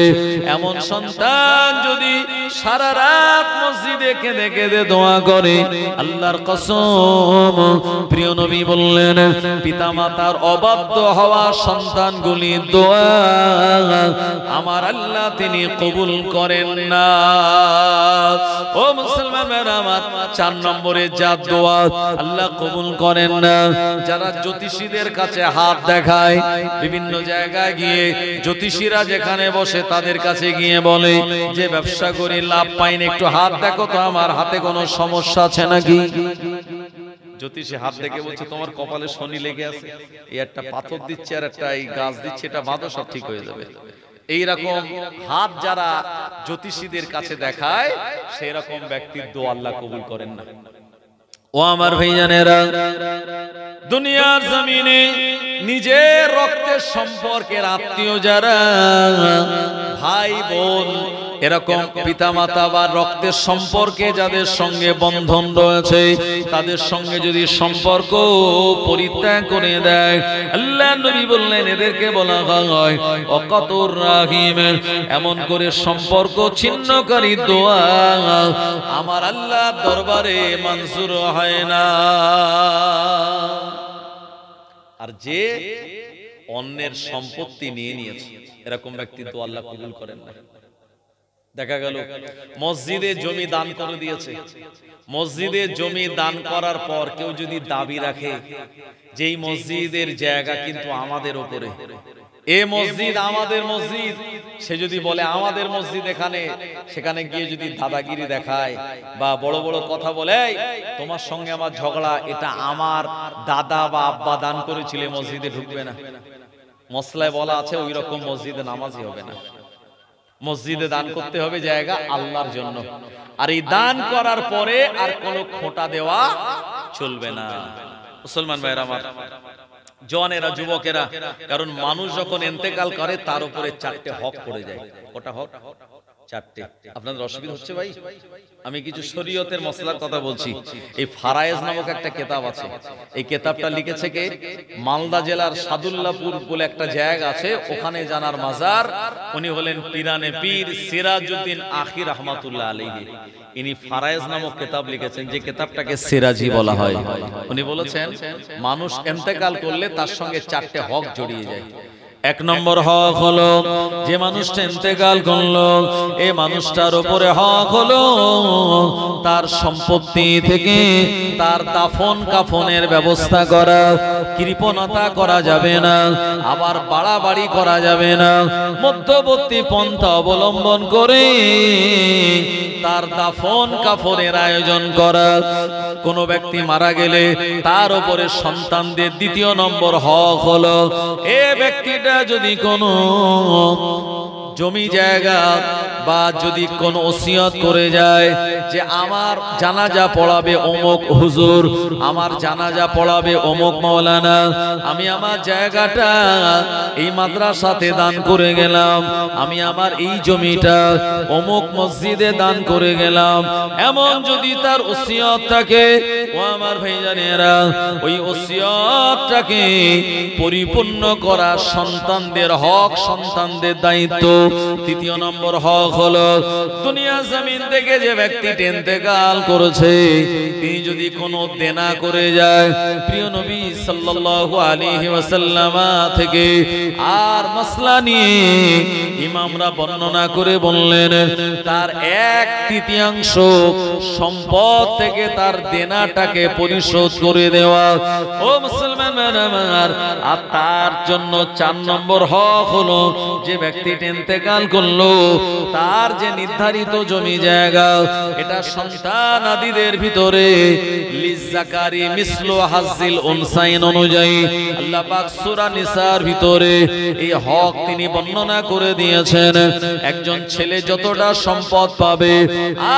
এমন সন্তান যদি সারা রাত মসজিদে কেঁদে কেঁদে দোয়া করে, আল্লাহর কসম, প্রিয় নবী বললেন, পিতামাতার অবাধ্য হওয়া সন্তানগুলি দোয়া আমার আল্লাহ তিনি কবুল করেন না। ও মুসলমান আমার, চার নম্বরে যা দোয়া আল্লাহ কবুল করেন না, যারা জ্যোতিষীদের কাছে হাত দেখায়, বিভিন্ন জায়গায় গিয়ে জ্যোতিষীরা যেখানে বসে তাদের কাছে গিয়ে বলে যে ব্যবসা করি, লাভ পাইনি, একটু হাত দেখো তো আমার হাতে কোনো সমস্যা আছে নাকি। জ্যোতিষী হাত দেখে বলছে তোমার কপালে শনি লেগে আছে, এই একটা পাথর দিচ্ছে আর একটা এই গাছ দিচ্ছে, এটা বাঁধো সব ঠিক হয়ে যাবে। এইরকম হাত যারা জ্যোতিষীদের কাছে দেখায়, সেই রকম ব্যক্তির দোয়া আল্লাহ কবুল করেন না। ও আমার ভাইজানেরা, দুনিয়ার জমিনে নিজের রক্তের সম্পর্কের আত্মীয় যারা, ভাই বোন, এরকম পিতামাতা বা রক্তের সম্পর্কে যাদের সঙ্গে বন্ধন রয়েছে, তাদের সঙ্গে যদি সম্পর্ক পরিত্যাগ করে দেয়, আল্লাহ নবী বললেন এদেরকে বলা হয় অকাতুর রাহিম, এমন করে সম্পর্ক ছিন্নকারী দোয়া আমার আল্লাহ দরবারে মঞ্জুর হয় না। আর যে অন্যের সম্পত্তি নিয়ে নিয়েছে, এরকম ব্যক্তি তো আল্লাহ কবুল করেন না। দেখা গেল মসজিদে জমি দান করে দিয়েছে, মসজিদে জমি দান করার পর কেউ যদি দাবি রাখে যে এই মসজিদের জায়গা কিন্তু আমাদের উপরে, এ মসজিদ আমাদের মসজিদ, সে যদি বলে আমাদের মসজিদ এখানে, সেখানে গিয়ে যদি দাদাগিরি দেখায় বা বড় বড় কথা বলে, তোমার সঙ্গে আমার ঝগড়া, এটা আমার দাদা বা আব্বা দান করেছিল, মসজিদে ঢুকবে না। মসলায় বলা আছে ওই রকম মসজিদে নামাজই হবে না। মসজিদে দান করতে হবে জায়গা আল্লাহর জন্য, আর এই দান করার পরে আর কোনো খোঁটা দেওয়া চলবে না। মুসলমান ভাইরা আমার, জওয়ানেরা, যুবকেরা, কারণ মানুষ যখন ইন্তেকাল করে তার উপরে চারটে হক পড়ে যায়। কটা হক? চারটে। আপনাদের অসুবিধা হচ্ছে ভাই? আমি কিছু শরীয়তের মসলার কথা বলছি। এই ফারায়েজ নামক একটা কিতাব আছে, এই কিতাবটা লিখেছে কে? মালদা জেলার সাদুল্লাপুর বলে একটা জায়গা আছে, ওখানে জানার মাজার। উনি হলেন পিরানে পীর সিরাজউদ্দিন আখি রহমাতুল্লাহ আলাইহি। ইনি ফারায়েজ নামক কিতাব লিখেছেন, যে কিতাবটাকে সিরাজি বলা হয়। উনি বলেছেন মানুষ ইন্তেকাল করলে তার সঙ্গে চারটে হক জড়িয়ে যায়। এক নম্বর হক হলো, যে মানুষটা ইন্তেকাল করলো এই মানুষটার উপরে হক হলো তার সম্পত্তি থেকে তার দাফন কাফনের ব্যবস্থা করা। কৃপণতা করা যাবে না, আবার বাড়াবাড়ি করা যাবে না, মধ্যবর্তী পন্থা অবলম্বন করে তার দাফন কাফনের আয়োজন করা। কোন ব্যক্তি মারা গেলে তার উপরে সন্তানদের দ্বিতীয় নম্বর হক হলো এ ব্যক্তিটা ব্যক্তিটা যদি কোনো জমি জায়গা বা যদি কোনো ওসিয়ত করে যায় যে আমার জানাজা পড়াবে অমুক হুজুর, আমার জানাজা পড়াবে অমুক মাওলানা, আমি আমার জায়গাটা এই মাদ্রাসাতে দান করে গেলাম, আমি আমার এই জমিটা অমুক মসজিদে দান করে গেলাম, এমন যদি তার ওসিয়ত থাকে, ও আমার ভাইজানেরা, ওই ওসিয়তটাকে পরিপূর্ণ করা সন্তানদের হক, সন্তানদের দায়িত্ব। তৃতীয় নম্বর হক হলো দুনিয়া জমিন থেকে যে ব্যক্তি ইন্তেকাল করেছে তিনি যদি কোনো দেনা করে যায়, প্রিয় নবী সাল্লাল্লাহু আলাইহি ওয়াসাল্লাম থেকে আর মাসলা নিয়ে ইমামরা বর্ণনা করে বললেন তার 1/3 সম্পদ থেকে তার দেনাটাকে পরিশোধ করে দেওয়া। ও মুসলমান আমার, আর তার জন্য 4 নম্বর হক হলো যে ব্যক্তি ইন্তেকাল করলো তার যে নির্ধারিত জমি জায়গা এটা সন্তান আদিদের ভিতরে লিজাকারি মিসলু হাজ্জিল উনসাইন অনুযায়ী আল্লাহ পাক সূরা নিসার ভিতরে এই হক তিনি বর্ণনা করে দিয়েছেন। একজন ছেলে যতটা সম্পদ পাবে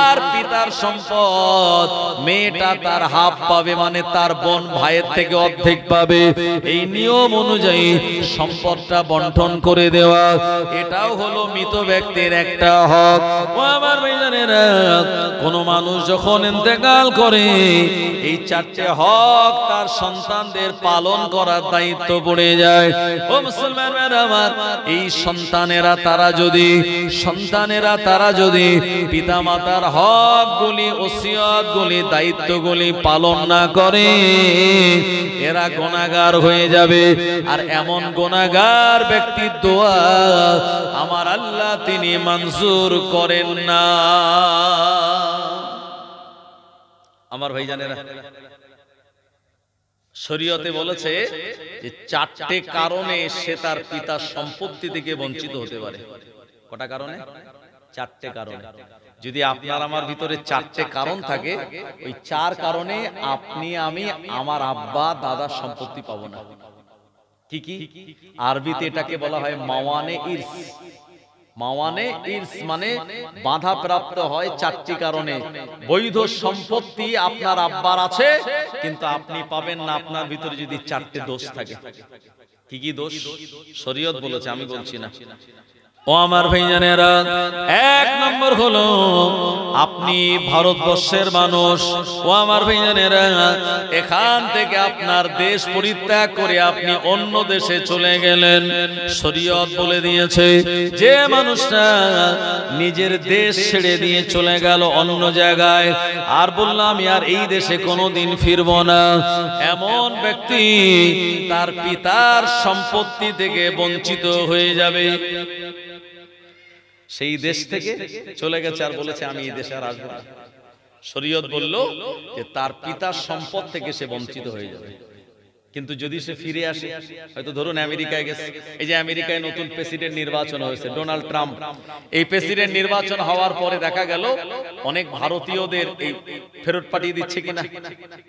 আর পিতার সম্পদ মেয়েটা তার হাফ পাবে, মানে তার বোন ভাইয়ের থেকে অর্ধেক পাবে। এই নিয়ম অনুযায়ী সম্পদটা বন্টন করে দেওয়া এটাও হলো মৃত ব্যক্তির একটা হক। ও আমার ভাইজানেরা, কোন মানুষ যখন ইন্তেকাল করে এই 4টে হক তার সন্তানদের পালন করার দায়িত্ব পড়ে যায়। ও মুসলমান আমার, এই সন্তানেরা তারা যদি পিতামাতার হকগুলি, ওসিয়তগুলি, দায়িত্বগুলি পালন না করে এরা গুনাহগার হয়ে যাবে। আর এমন গুনাহগার ব্যক্তির দোয়া আমার আল্লাহ তিনি মঞ্জুর করেন না। আমার ভাইজানেরা, শরীয়তে বলেছে যে 4টে কারণে সে তার পিতার সম্পত্তি থেকে বঞ্চিত হতে পারে। কটা কারণে? 4টে কারণে। যদি আপনার আমার ভিতরে 4টে কারণ থাকে, ওই 4 কারণে আপনি আমি আমার আব্বা দাদার সম্পত্তি পাবো না। কি কি? আরবিতে এটাকে বলা হয় মাওয়ানে ইরস। মাওয়ানে ইরস মানে বাধা প্রাপ্ত হয় 4টি কারণে। বৈধ সম্পত্তি আপনার আব্বার আছে কিন্তু আপনি পাবেন না আপনার ভিতরে যদি 4টে দোষ থাকে। কি কি দোষ? শরীয়ত বলেছে, আমি বলছি না। ও আমার ভাইজানেরা, 1 নম্বর হলো আপনি ভারতবর্ষের মানুষ। ও আমার ভাইজানেরা, এখান থেকে আপনার দেশ পরিত্যাগ করে আপনি অন্য দেশে চলে গেলেন। শরীয়ত বলে দিয়েছে যে মানুষটা নিজের দেশ ছেড়ে দিয়ে চলে গেল অন্য জায়গায় আর বললাম আর এই দেশে কোনোদিন ফিরব না, এমন ব্যক্তি তার পিতার সম্পত্তি থেকে বঞ্চিত হয়ে যাবে। সেই দেশ থেকে চলে গেছে আর বলেছে আমি এই দেশে আর আসবো না। শরীয়ত বলল যে তার পিতার সম্পদ থেকে সে বঞ্চিত হয়ে যাবে। কিন্তু যদি সে ফিরে আসে, হয়তো ধরুন আমেরিকায় গেছে, এই যে আমেরিকায় নতুন প্রেসিডেন্ট নির্বাচন হয়েছে, ডোনাল্ড ট্রাম্প। এই প্রেসিডেন্ট নির্বাচন হওয়ার পরে দেখা গেল অনেক ভারতীয়দের এই ফেরত পাঠিয়ে দিচ্ছে কিনা,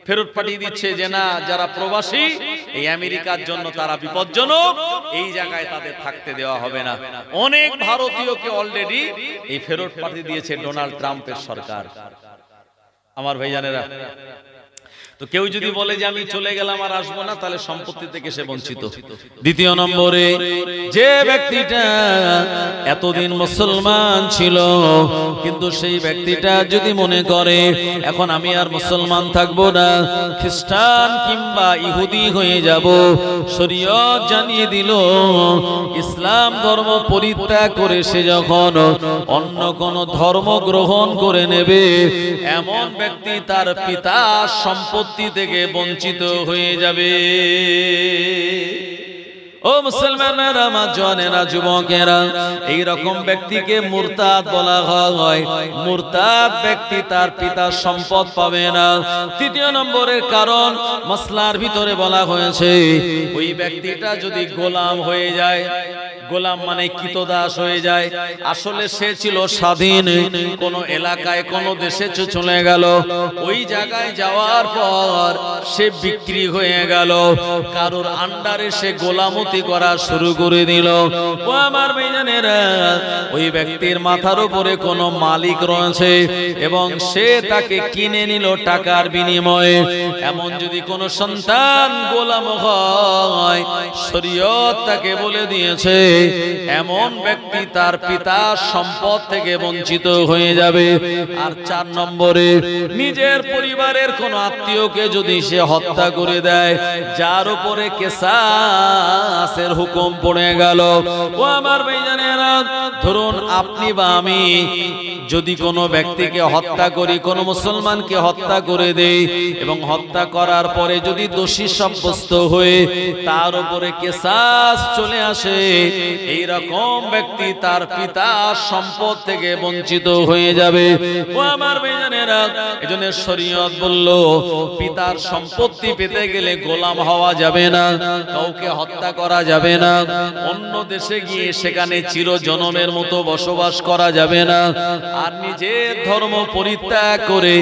ফেরত পাঠিয়ে দিচ্ছে যে না, যারা প্রবাসী এই আমেরিকার জন্য তারা বিপজ্জনক, এই জায়গায় তাদের থাকতে দেওয়া হবে না। অনেক ভারতীয়কে অলরেডি এই ফেরত পাঠিয়ে দিয়েছে ডোনাল্ড ট্রাম্পের সরকার। আমার ভাইজানেরা, তো কেউ যদি বলে যে আমি চলে গেলাম আর আসবো না, তাহলে সম্পত্তি থেকে সে বঞ্চিত। দ্বিতীয় নম্বরে, যে ব্যক্তিটা এতদিন মুসলমান ছিল কিন্তু সেই ব্যক্তিটা যদি মনে করে এখন আমি আর মুসলমান থাকবো না, খ্রিস্টান কিংবা ইহুদি হয়ে যাব, শরীয়ত জানিয়ে দিল ইসলাম ধর্ম পরিত্যাগ করে সে যখন অন্য কোন ধর্ম গ্রহণ করে নেবে, এমন ব্যক্তি তার পিতার সম্পত্তি থেকে বঞ্চিত হয়ে যাবে। ও মুসলমানেরা, মা জওয়ানেরা, যুবকেরা, এই রকম ব্যক্তিকে মুরতাদ বলা হয়। মুরতাদ ব্যক্তি তার পিতার সম্পদ পাবে না। তৃতীয় নম্বরের কারণ মাসলার ভিতরে বলা হয়েছে ওই ব্যক্তিটা যদি গোলাম হয়ে যায়, গোলাম মানে কৃতদাস হয়ে যায়। আসলে সে ছিল স্বাধীন, কোন এলাকায় কোন দেশে চলে গেল, ওই জায়গায় যাওয়ার পর সে বিক্রি হয়ে গেল, কারোর আন্ডারে সে গোলামতি করা শুরু করে দিল। ও আমার ভাইজানেরা, ওই ব্যক্তির মাথার উপরে কোনো মালিক রয়েছে এবং সে তাকে কিনে নিল টাকার বিনিময়ে। এমন যদি কোনো সন্তান গোলাম হয়, শরীয়ত তাকে বলে দিয়েছে এমন ব্যক্তি তার পিতার সম্পদ থেকে বঞ্চিত হয়ে যাবে। আর 4 নম্বরে, নিজের পরিবারের কোন আত্মীয়কে যদি সে হত্যা করে দেয়, যার উপরে কিসাসের হুকুম পড়ে গেল। ও আমার ভাইজানেরা, ধরুন আপনি বা আমি যদি কোনো ব্যক্তিকে হত্যা করি, কোনো মুসলমানকে হত্যা করে দেই এবং হত্যা করার পরে যদি দোষী সাব্যস্ত হয়ে তার উপরে কিসাস চলে আসে, এই রকম ব্যক্তি তার পিতার সম্পদ থেকে বঞ্চিত হয়ে যাবে। ও আমার ভাইজানেরা, এজন্য শরীয়ত বলল পিতার সম্পত্তি পেতে গেলে গোলাম হওয়া যাবে না, কাউকে হত্যা করা যাবে না, অন্য দেশে গিয়ে সেখানে চিরজনমের মতো বসবাস করা যাবে না, আর নিজের ধর্ম পরিত্যাগ করে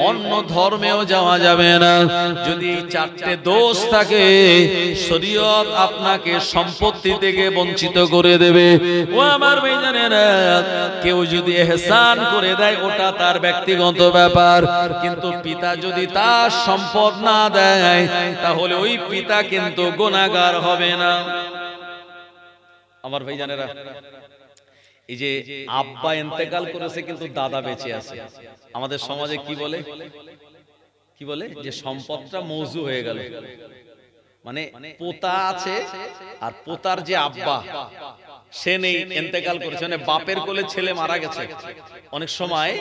অন্য ধর্মেও যাওয়া যাবে না। যদি 4টে দোষ থাকে, শরীয়ত আপনাকে সম্পত্তি থেকে বঞ্চিত করে দেবে। ও আমার ভাইজানেরা, কেউ যদি ইহসান করে দেয় ওটা তার ব্যক্তিগত ব্যাপার, কিন্তু পিতা যদি তার সম্পদ না দেয় তাহলে ওই পিতা কিন্তু গুনাহগার হবে না। আমার ভাইজানেরা, এই যে আব্বা ইন্তেকাল করেছে কিন্তু দাদা বেঁচে আছে, আমাদের সমাজে কি বলে যে সম্পদটা মওজু হয়ে গেল। মানে পোতা আছে আর পোতার যে আব্বা সে নেই, ইন্তেকাল করেছে, মানে বাপের কোলে ছেলে মারা গেছে। অনেক সময়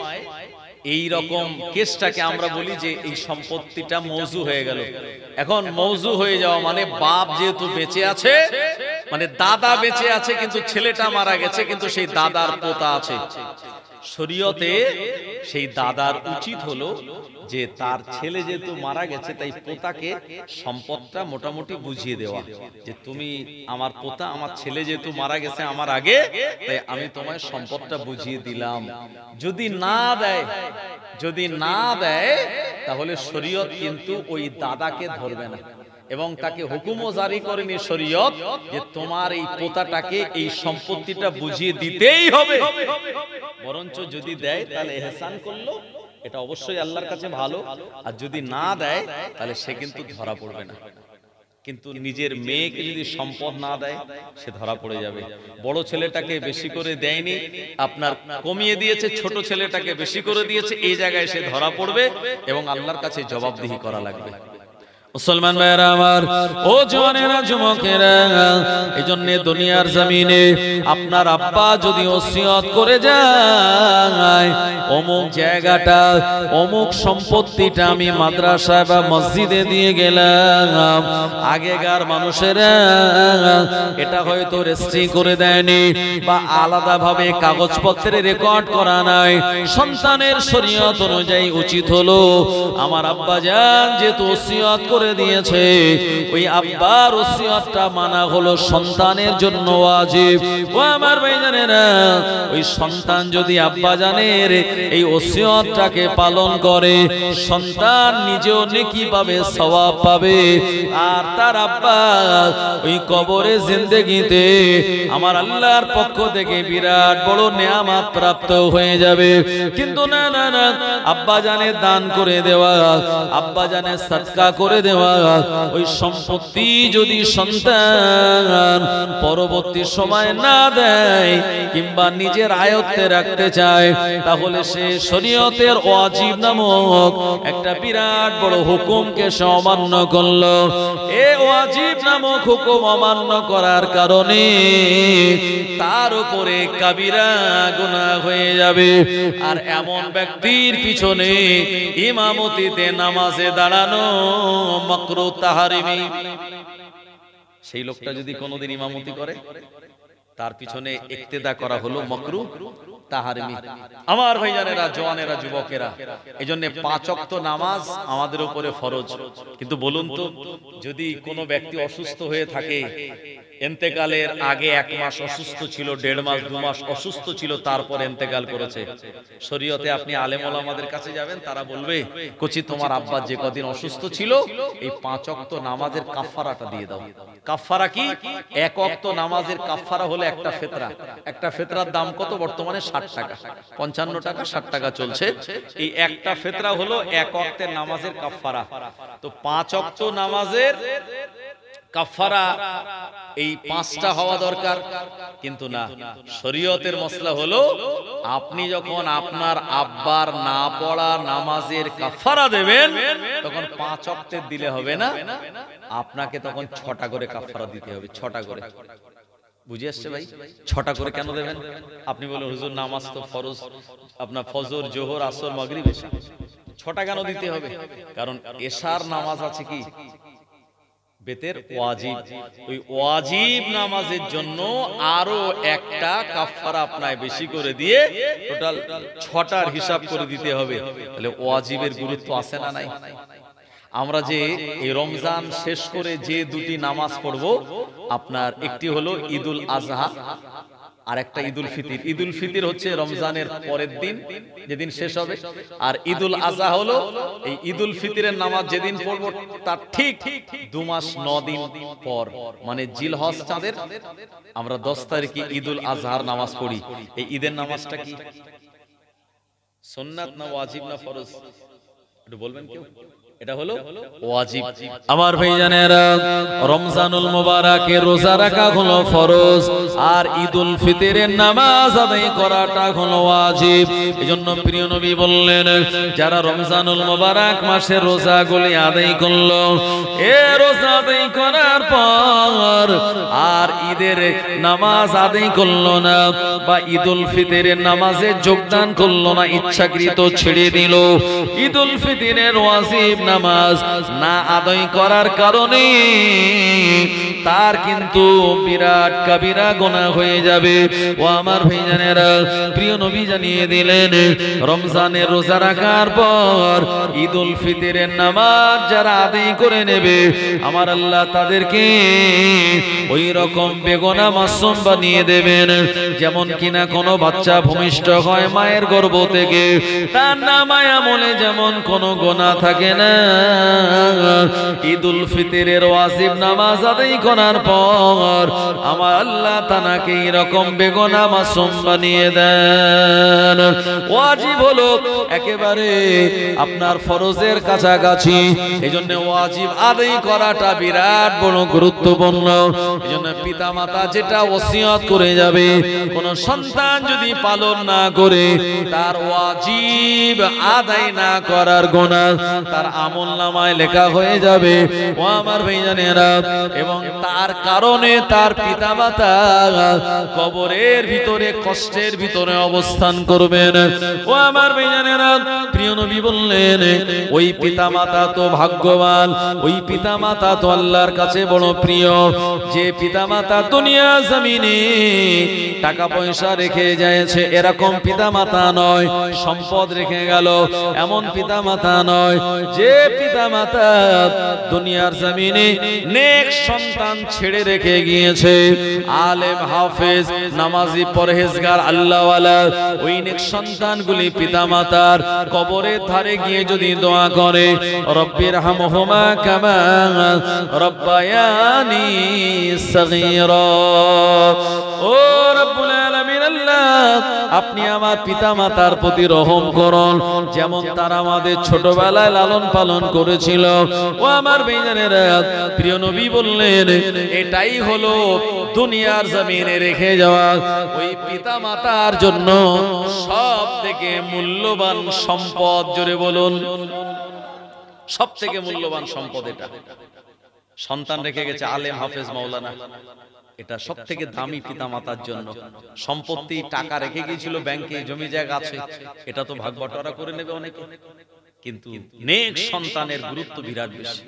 এই রকম কেসটাকে আমরা বলি যে এই সম্পত্তিটা মওজু হয়ে গেল। এখন মওজু হয়ে যাওয়া মানে বাপ যেহেতু বেঁচে আছে, মানে দাদা বেঁচে আছে কিন্তু ছেলেটা মারা গেছে, কিন্তু সেই দাদার পোতা আছে। শরীয়তে সেই দাদার উচিত হলো যে তার ছেলে যেহেতু মারা গেছে তাই পোতাকে সম্পদটা মোটামুটি বুঝিয়ে দেওয়া, যে তুমি আমার পোতা, আমার ছেলে যেহেতু মারা গেছে আমার আগে, তাই আমি তোমায় সম্পদটা বুঝিয়ে দিলাম। যদি না দেয় তাহলে শরীয়ত কিন্তু ওই দাদাকে ধরবে না এবং তাকে হুকুমও জারি করেনি শরীয়ত যে তোমার এই পোতাটাকে এই সম্পত্তিটা বুঝিয়ে দিতেই হবে। বরঞ্চ যদি দেয় তাহলে ইহসান করলো, এটা অবশ্যই আল্লাহর কাছে ভালো, আর যদি না দেয় তাহলে সে কিন্তু ধরা পড়বে না। কিন্তু নিজের মেয়েকে যদি সম্পদ না দেয় সে ধরা পড়ে যাবে। বড় ছেলেটাকে বেশি করে দেয়নি, আপনার কমিয়ে দিয়েছে, ছোট ছেলেটাকে বেশি করে দিয়েছে, এই জায়গায় সে ধরা পড়বে এবং আল্লাহর কাছে জবাবদিহি করা লাগবে। মুসলমান ভাইরা আমার, ও জওয়ানেরা, যুবকেরা, এইজন্য দুনিয়ার জমিনে আপনার আব্বা যদি ওসিয়ত করে যায় অমুক জায়গাটা, অমুক সম্পত্তিটা আমি মাদ্রাসায় বা মসজিদে দিয়ে গেলাম, আগেকার মানুষেরা এটা হয়তো রেজিস্ট্রি করে দেয়নি বা আলাদাভাবে কাগজপত্রে রেকর্ড করা নাই, সন্তানের শরীয়ত অনুযায়ী উচিত হলো আমার আব্বা জান যেহেতু ওসিয়ত করে দিয়েছে, ওই আব্বার ওসিয়তটা মানা হলো সন্তানের জন্য ওয়াজিব। ও আমার ভাইজানেরা, ওই সন্তান যদি আব্বা জানের এই ওসিয়তটাকে পালন করে, সন্তান নিজেও নেকি পাবে, সওয়াব পাবে, আর তার আব্বা ওই কবরে জিন্দেগিতে আমার আল্লাহর পক্ষ থেকে বিরাট বড় নেয়ামত প্রাপ্ত হয়ে যাবে। কিন্তু না না না, আব্বা জানের দান করে দেওয়া, আব্বা জানের সাদকা করে দেওয়া, ওই সম্পত্তি যদি সন্তান পরবর্তী সময় না দেয় কিংবা নিজের আয়ত্তে রাখতে চায়, তাহলে সে শরীয়তের ওয়াজিব নামক একটা বিরাট বড় হুকুমকে সে অমান্য করলো। এই ওয়াজিব নামক হুকুম অমান্য করার কারণে তার উপরে কাবিরা গুনাহ হয়ে যাবে। আর এমন ব্যক্তির পিছনে ইমামতিতে নামাজে দাঁড়ানো মাকরুহ তাহরিমি। সেই লোকটা যদি কোনোদিন ইমামতি করে তার পিছনে ইক্তেদা করা হলো মাকরুহ তাহরিমি। আমার ভাইজানেরা, জওয়ানেরা, যুবকেরা, এইজন্য 5 ওয়াক্ত নামাজ আমাদের উপরে ফরজ। কিন্তু বলুন তো, যদি কোনো ব্যক্তি অসুস্থ হয়ে থাকে ইন্তেকালের আগে 1 মাস অসুস্থ ছিল, 1.5 মাস 2 মাস অসুস্থ ছিল, তারপর ইন্তেকাল করেছে। শরীয়তে আপনি আলেম ওলামাদের কাছে যাবেন, তারা বলবে কোচি তোমার আব্বা যে কদিন অসুস্থ ছিল এই 5 ওয়াক্ত নামাজের কাফারাটা দিয়ে দাও। কাফারা কি? 1 ওয়াক্ত নামাজের কাফারা হলো একটা ফিতরা। একটা ফিতরার দাম কত বর্তমানে? 60 টাকা, 55 টাকা 60 টাকা চলছে। এই একটা ফিতরা হলো 1 ওয়াক্তের নামাজের কাফারা। তো 5 ওয়াক্ত নামাজের কাফারা এই 5টা হওয়া দরকার, কিন্তু না, শরীয়তের মসলা হলো আপনি যখন আপনার আব্বার না পড়া নামাজের কাফারা দেবেন তখন 5 ওয়াক্তের দিলে হবে না, আপনাকে তখন 6টা করে কাফারা দিতে হবে। 6টা করে, বুঝে আসছে ভাই? 6টা করে কেন দেবেন? আপনি বলেন হুজুর নামাজ তো ফরজ, আপনার ফজর জোহর আসর মাগরিব এশা, 6টা কেন দিতে হবে? কারণ এশার নামাজ আছে কি বেতের ওয়াজিব, ওই ওয়াজিব নামাজের জন্য আরো একটা কাফারা আপনায় বেশি করে দিয়ে টোটাল 6টার হিসাব করে দিতে হবে। তাহলে ওয়াজিবের গুরুত্ব আছে না নাই? আমরা যে এই রমজান শেষ করে যে 2টি নামাজ পড়বো, আপনার একটি হলো ঈদুল আজহা আর একটা ঈদুল ফিতির। ঈদুল ফিতির হচ্ছে রমজানের পরের দিন যেদিন শেষ হবে, আর ঈদুল আজহা হলো এই ঈদুল ফিতিরের নামাজ যেদিন পড়বো তার ঠিক 2 মাস 9 দিন পর, মানে জিলহজ চাঁদের আমরা 10 তারিখে ঈদুল আজহার নামাজ পড়ি। এই ঈদের নামাজটা কি সুন্নাত না ওয়াজিব না ফরজ? একটু বলবেন কেউ? এটা হলো ওয়াজিব। আমার ভাইজানেরা, রমজানুল মুবারকে রোজা রাখা হলো ফরজ, আর ঈদুল ফিতরের নামাজ আদায় করাটা হলো ওয়াজিব। এজন্য প্রিয় নবী বললেন, যারা রমজানুল মুবারক মাসে রোজাগুলি আদায় করলো, এ রোজা আদায় করার পর আর ঈদের নামাজ আদায় করলো না বা ঈদুল ফিতরের নামাজে যোগদান করলো না, ইচ্ছাকৃত ছেড়ে দিল, ঈদুল ফিতরের ওয়াজিব নামাজ না আদায় করার কারণে তার কিন্তু বিরাট কাবিরা গুনাহ হয়ে যাবে। ও আমার ভাইজানেরা, প্রিয় নবী জানিয়ে দিলেন, রমজানের রোজা রাখার পর ঈদুল ফিতরের নামাজ যারা আদায় করে নেবে, আমার আল্লাহ তাদেরকে ওই রকম বেগুনা মাসুম বানিয়ে দেবেন, যেমন কিনা কোনো বাচ্চা ভূমিষ্ঠ হয় মায়ের গর্ভ থেকে, তার নামায় আমলে যেমন কোনো গুনাহ থাকে না, ঈদুল ফিতরের ওয়াজিব নামাজ আদায় করার পর আমার আল্লাহ তানাকে এরকম বেগুনা মাসুম বানিয়ে দেন। ওয়াজিব হলো একেবারে আপনার ফরজের কাছাকাছি, এজন্য ওয়াজিব আদায় করাটা বিরাট বড় গুরুত্বপূর্ণ। এজন্য পিতা মাতা যেটা ওসিয়ত করে যাবে, কোন সন্তান যদি পালন না করে তার ওয়াজিব আদায় না করার গুনাহ তার আমলনামায় লেখা হয়ে যাবে। ও আমার ভাইজানেরা, এবং তার কারণে তার পিতামাতা কবরের ভিতরে কষ্টের ভিতরে অবস্থান করবেন। ও আমার ভাইজানেরা, প্রিয় নবী বললেন, ওই পিতামাতা তো ভাগ্যবান, ওই পিতামাতা তো আল্লাহর কাছে বড় প্রিয়, যে পিতামাতা দুনিয়া জমিনে টাকা পয়সা রেখে যায়ছে এরকম পিতামাতা নয়, সম্পদ রেখে গেল এমন পিতামাতা নয়, যে পিতামাতা দুনিয়ার জমিনে নেক সন্তান ছেড়ে রেখে গিয়েছে, আলেম হাফেজ নামাজি পরহেজগার আল্লাহওয়ালা, ওই নেক সন্তানগুলি পিতামাতার কবরের ধারে গিয়ে যদি দোয়া করে, রব্বির হামহুমা কামা রব্বায়ানি সগীরা, ও রব্বুল আলামিন আল্লাহ, আপনি আমার পিতামাতার প্রতি রহম করুন, যেমন তারা আমাদের ছোটবেলায় লালন পালন করেছিল। ও আমার ভাইজানেরা, প্রিয় নবী বললেন, এটাই হলো দুনিয়ার জমিনে রেখে যাওয়া ওই পিতামাতার জন্য সব থেকে মূল্যবান সম্পদ। জোরে বলুন, সব থেকে মূল্যবান সম্পদ এটা। সন্তান রেখে গেছে আলেম হাফেজ মাওলানা, এটা সব থেকে দামি পিতামাতার জন্য। সম্পত্তি টাকা রেখে গিয়েছিল ব্যাংকে, জমি জায়গা আছে, এটা তো ভাগ বটোয়ারা করে নেবে অনেকে, কিন্তু নেক সন্তানের গুরুত্ব বিরাট বেশি।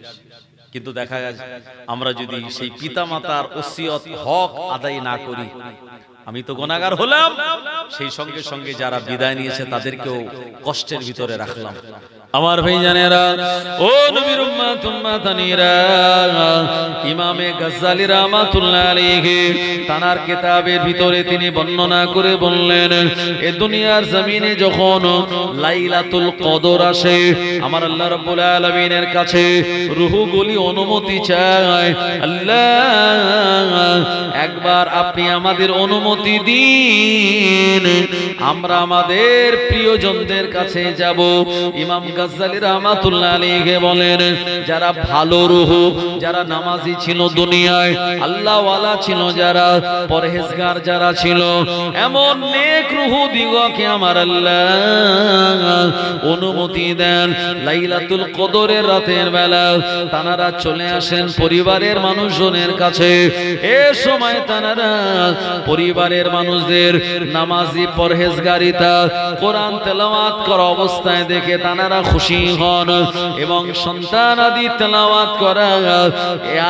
কিন্তু দেখা যায় আমরা যদি সেই পিতামাতার ওসিয়ত হক আদায় না করি, আমি তো গুনাহগার হলাম, সেই সঙ্গে সঙ্গে যারা বিদায় নিয়েছে তাদেরকেও কষ্টের ভিতরে রাখলাম। আমার ভাইজানেরা, ও নবীর উম্মত উম্মাতানিরা, ইমামে গাজ্জালী রাহমাতুল্লাহ আলাইহি তানার কিতাবের ভিতরে তিনি বর্ণনা করে বললেন, এ দুনিয়ার জমিনে যখন লাইলাতুল কদর আসে, আমার আল্লাহ রাব্বুল আলামিনের কাছে রূহগুলি অনুমতি চায়, আল্লাহ একবার আপনি আমাদের অনুমতি দিন, আমরা আমাদের প্রিয়জনদের কাছে যাব। ইমাম গাজ্জালী রাহমাতুল্লাহ আলাইহি বলেন, যারা ভালো রূহ, যারা নামাজি ছিল দুনিয়ায়, আল্লাহওয়ালা ছিল যারা, পরহেজগার যারা ছিল, এমন নেক রূহ দিগকে আমার আল্লাহ অনুমতি দেন লাইলাতুল কদরের রাতের বেলা তানারা চলে আসেন পরিবারের মানুষজনের কাছে। এ সময় তানারা পরিবারের মানুষদের নামাজি পরহেজগারিতা, কোরআন তেলাওয়াত করা অবস্থায় দেখে তানারা খুশি হন এবং সন্তানাদি তেলাওয়াত করা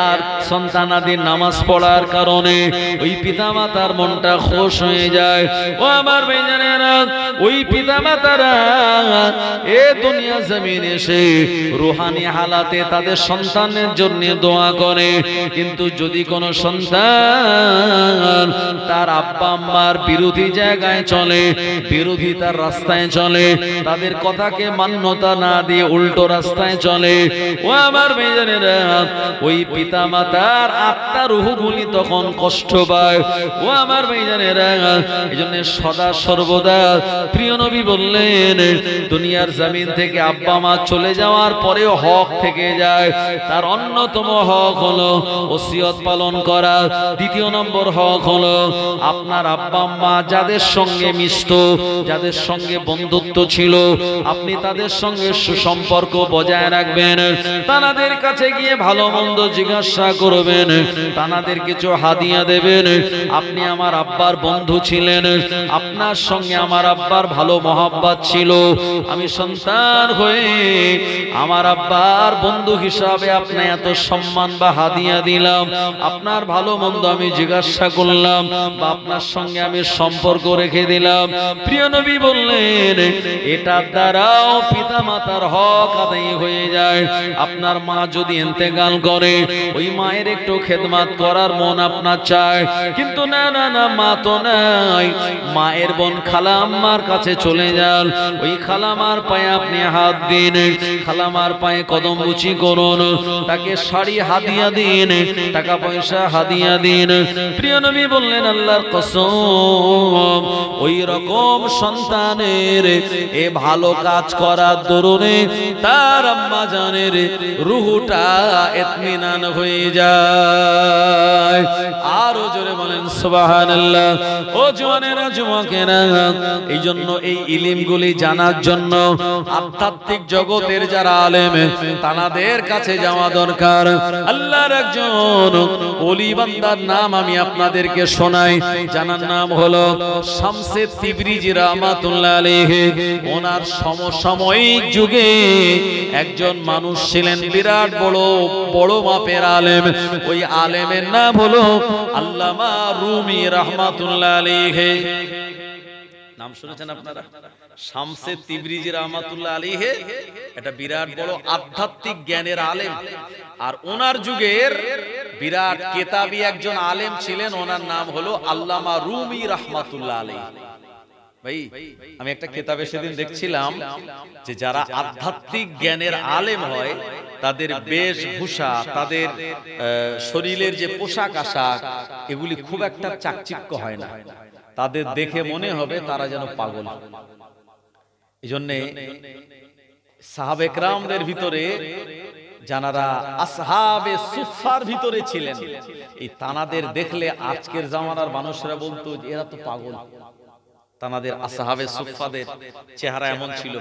আর সন্তানাদি নামাজ পড়ার কারণে ওই পিতামাতার মনটা খুশ হয়ে যায়। ও আমার ভাইজানেরা, ওই পিতামাতারা এ দুনিয়া জমিনে এসে রূহানি হালাতে তাদের সন্তানের জন্য দোয়া করে, কিন্তু যদি কোনো সন্তান তার আব্বা আম্মার বিরোধী জায়গায় চলে, বিরোধিতার রাস্তায় চলে, তাদের কথাকে মান্যতা না দিয়ে উল্টো রাস্তায় চলে, ও আমার ভাইজানেরা, ওই পিতা মাতার আত্মা রূহগুলি তখন কষ্ট পায়। ও আমার ভাইজানেরা, এজন্য সদা সর্বদা প্রিয় নবী বললেন, দুনিয়ার জমিন থেকে আব্বা মা চলে যাওয়ার পরেও হক থেকে যায়। তার অন্যতম হক হলো ওসিয়ত পালন করা। দ্বিতীয় নম্বর হক হলো আপনার আব্বা মা যাদের সঙ্গে মিশত, যাদের সঙ্গে বন্ধুত্ব ছিল, আপনি তাদের সঙ্গে সুসম্পর্ক বজায় রাখবেন, তাদের কাছে গিয়ে ভালো মন্দ জিজ্ঞাসা করবেন, তাদের কিছু হাদিয়া দেবেন। আপনি আমার আব্বার বন্ধু ছিলেন, আপনার সঙ্গে আমার আব্বার ভালো মহব্বত ছিল, আমি সন্তান হয়ে আমার আব্বার বন্ধু হিসাবে আপনি এত সম্মান বা হাদিয়া দিলাম, আপনার ভালো মন্দ আমি জিজ্ঞাসা করলাম বা আপনার সঙ্গে আমি সম্পর্ক রেখে দিলাম। প্রিয় নবী বললেন, এটার দ্বারাও পিতা মাতার হক আদায় হয়ে যায়। আপনার মা যদি ইন্তেকাল করে, ওই মায়ের একটু খেদমত করার মন আপনার চায়, কিন্তু না না না, মা তো নাই, মায়ের বোন খালাম্মার কাছে চলে যান, ওই খালামার পায়ে আপনি হাত দিন, খালামার পায়ে কদম বুচি করুন, তাকে শাড়ি হাদিয়া দিন, টাকা পয়সা হাদিয়া দিন। প্রিয় নবী বললেন, আল্লাহর কসম, ওই রকম সন্তানের এ ভালো কাজ করার দরুনে তার আম্মা জানের রূহটা ইতমিনান হয়ে যায়। আরো জোরে বলেন সুবহানাল্লাহ। ও জওয়ানেরা, যুবকেরা, এই জন্য এই ইলমগুলি জানার জন্য আধ্যাত্মিক জগতের যারা আলেম তাদের কাছে যাওয়া দরকার। আল্লাহর একজন ওলি বান্দার নাম আমি আপনাদেরকে শোনাই, জানার নাম হলো শামসে তিবরিজি রাহমাতুল্লাহ আলাইহি। ওনার সমসাময়িক যুগে একজন মানুষ ছিলেন, বিরাট বড় মাপের আলেম। ওই আলেমের নাম হলো আল্লামা রুমি রাহমাতুল্লাহ আলাইহি। নাম শুনেছেন আপনারা? শামসে তিবরিজি রাহমাতুল্লাহ আলাইহি এটা বিরাট বড় আধ্যাত্মিক জ্ঞানের আলেম। আর ওনার যুগের বিরাট কেতাবী একজন আলেম ছিলেন, ওনার নাম হলো আল্লামা রুমি রাহমাতুল্লাহ আলাইহি। ভাই, আমি একটা কেতাবে সেদিন দেখছিলাম যে যারা আধ্যাত্মিক জ্ঞানের আলেম হয় তাদের বেশভূষা, তাদের শরীরের যে পোশাক আশাক, এগুলি খুব একটা চাকচিক্য হয় না, তাদের দেখে মনে হবে তারা যেন পাগল। এই জন্যে সাহাবে কেরামদের ভিতরে যারা আসহাবে সুফফার ভিতরে ছিলেন, এই তানাদের দেখলে আজকের জামানার মানুষরা বলতো এরা তো পাগল। তানাদের আসহাবে সুফফাদের চেহারা এমন ছিল,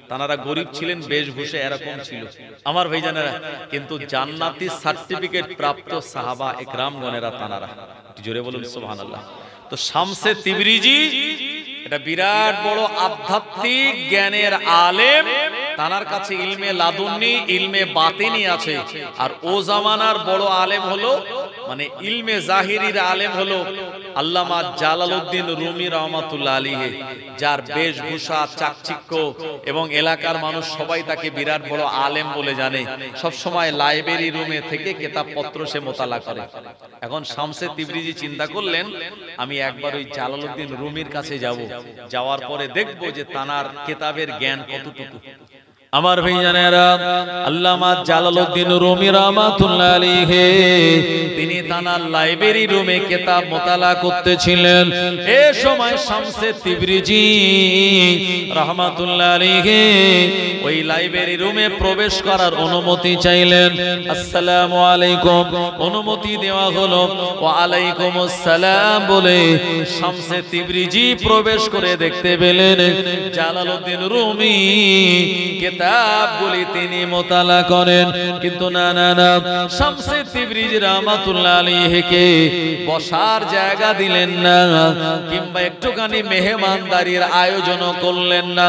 তানারা গরিব ছিলেন, বেশভূষা এরকম ছিল আমার ভাইজানেরা, কিন্তু জান্নাতি সার্টিফিকেট প্রাপ্ত সাহাবা একরামগণেরা তানারা। জোরে বলুন সুবহানাল্লাহ। তো শামসে তিবরিজি এটা বিরাট বড় আধ্যাত্মিক জ্ঞানের আলেম, তানার কাছে ইলমে লাদুন্নি, ইলমে বাতিনি আছে। আর ও জামানার বড় আলেম হলো, মানে ইলমে জাহিরির আলেম হলো আল্লামা জালালউদ্দিন রুমি রহমাতুল্লাহ আলাইহি, যার বেশভূষা চাকচিক্য এবং এলাকার মানুষ সবাই তাকে বিরাট বড় আলেম বলে জানে, সব সময় লাইব্রেরি রুমে থেকে কিতাবপত্র সে মোতালা করে। এখন শামসে তিবরিজি চিন্তা করলেন, আমি একবার ওই জালালউদ্দিন রুমির কাছে যাব, যাওয়ার পরে দেখব যে তানার কিতাবের জ্ঞান কতটুকু। আমার ভাইজানেরা, আল্লামা জালালউদ্দিন রুমি রাহমাতুল্লাহ আলাইহি তিনি তানার লাইব্রেরি রুমে কিতাব মোতালা করতেছিলেন। এই সময় শামসে তিবরিজি রাহমাতুল্লাহ আলাইহি ওই লাইব্রেরি রুমে প্রবেশ করার অনুমতি চাইলেন। আসসালামু আলাইকুম, অনুমতি দেওয়া হলো। ওয়া আলাইকুমুস সালাম বলে শামসে তিবরিজি প্রবেশ করে দেখতে পেলেন জালালউদ্দিন রুমি কিতাবগুলি তিনি মোতালা করেন। কিন্তু না না না, শামসে তিবরিজি রাহমাতুল্লাহ আলাইহিকে বসার জায়গা দিলেন না, কিংবা একটুখানি মেহমানদারির আয়োজন করলেন না।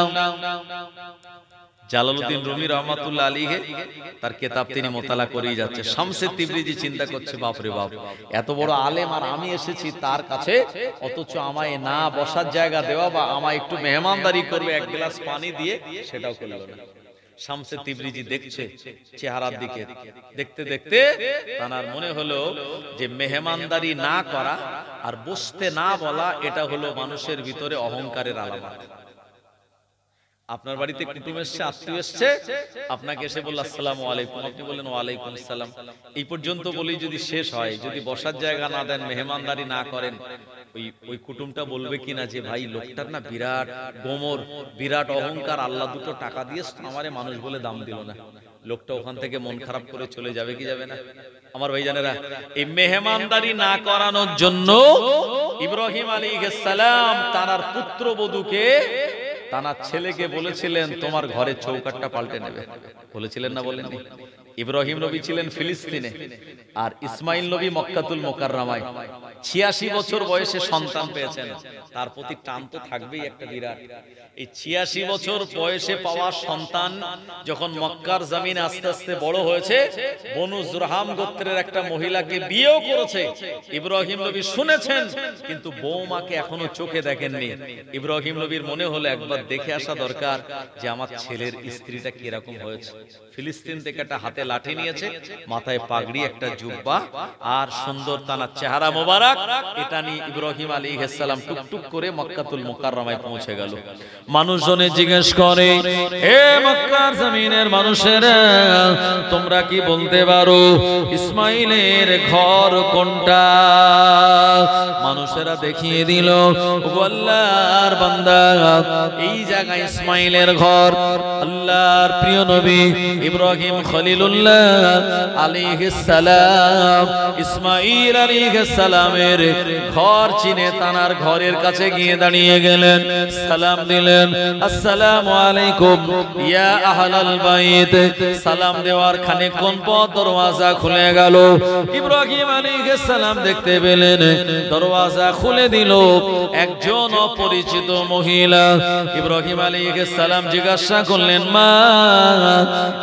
জালালউদ্দিন রুমি রহমাতুল্লাহ আলাইহি তার কিতাব তিনি মোতালা করেই যাচ্ছে। শামসে তিবরিজি চিন্তা করছে, বাপ রে বাপ, এত বড় আলেম আর আমি এসেছি তার কাছে, অথচ আমায় না বসার জায়গা দেওয়া বা আমায় একটু মেহমানদারি করবে এক গ্লাস পানি দিয়ে, সেটাও করল না। শামসে তিবরিজি দেখছে চেহারার দিকে, দেখতে দেখতে তার মনে হলো যে মেহমানদারি না করা আর বসতে না বলা, এটা হলো মানুষের ভিতরে অহংকারের আলামত। আপনার বাড়িতে কুটুম এসছে, আত্মীয় এসছে, আপনাকে এসে বলল আসসালামু আলাইকুম, আপনি বললেন ওয়ালাইকুম আসসালাম, এই পর্যন্ত বলি যদি শেষ হয়, যদি বসার জায়গা না দেন, মেহমানদারি না করেন, ওই কুটুমটা বলবে কিনা যে ভাই লোকটার না বিরাট গোমর, বিরাট অহংকার, আল্লাহ দুটো টাকা দিয়ে আমারে মানুষ বলে দাম দিল না, লোকটা ওখান থেকে মন খারাপ করে চলে যাবে কি যাবে না? আমার ভাইজানেরা, এই মেহমানদারি না করানোর জন্য ইব্রাহিম আলাইহিস সালাম তার পুত্রবধূকে, তার ছেলেকে বলেছিলেন তোমার ঘরের চৌকাঠটা পাল্টে নেবে, বলেছিলেন না বলেননি? ইব্রাহিম নবী ছিলেন ফিলিস্তিনে আর ইসমাইল নবী মক্কাতুল মুকাররমায়। 86 বছর বয়সে সন্তান পেয়েছেন, তার প্রতি টান তো থাকবেই একটা বিরাট। এই 86 বছর বয়সে পাওয়া সন্তান যখন মক্কার জমিনে আস্তে আস্তে বড় হয়েছে, বনু জুরহাম গোত্রের একটা মহিলাকে বিয়েও করেছে। ইব্রাহিম নবী শুনেছেন, কিন্তু বৌমাকে এখনো চোখে দেখেননি। ইব্রাহিম নবীর মনে হলো একবার দেখে আসা দরকার যে আমার ছেলের স্ত্রীটা কি রকম হয়েছে। ফিলিস্তিন থেকে একটা হাতে লাঠি নিয়েছে, মাথায় পাগড়ি, একটা জুব্বা আর সুন্দর তানার চেহারা মোবারক, এটা নিয়ে ইব্রাহিম আলাইহিস সালাম টুকটুক করে মক্কাতুল মুকাররমায় পৌঁছে গেল। মানুষজনে জিজ্ঞেস করে, হে মক্কার জমিনের মানুষেরা, তোমরা কি বলতে পারো ইসমাইলের ঘর কোনটা? মানুষেরা দেখিয়ে দিল, আল্লাহর বান্দা, এই জায়গায় ইসমাইলের ঘর। আল্লাহর প্রিয় নবী ইব্রাহিম খলিলুল্লাহ আলাইহিস সালাম ইসমাইল আলাইহিস সালামের ঘর চিনে তানার ঘরের কাছে গিয়ে দাঁড়িয়ে গেলেন, সালাম দিলেন, আসসালামু আলাইকুম ইয়া আহলাল বাইত। সালাম দেওয়ার খানিকক্ষণ পর দরওয়াজা খুলে গেল। ইব্রাহিম আলাইহিস সালাম দেখতে পেলেন দরওয়াজা খুলে দিল একজন অপরিচিত মহিলা। ইব্রাহিম আলাইহিস সালাম জিজ্ঞাসা করলেন, মা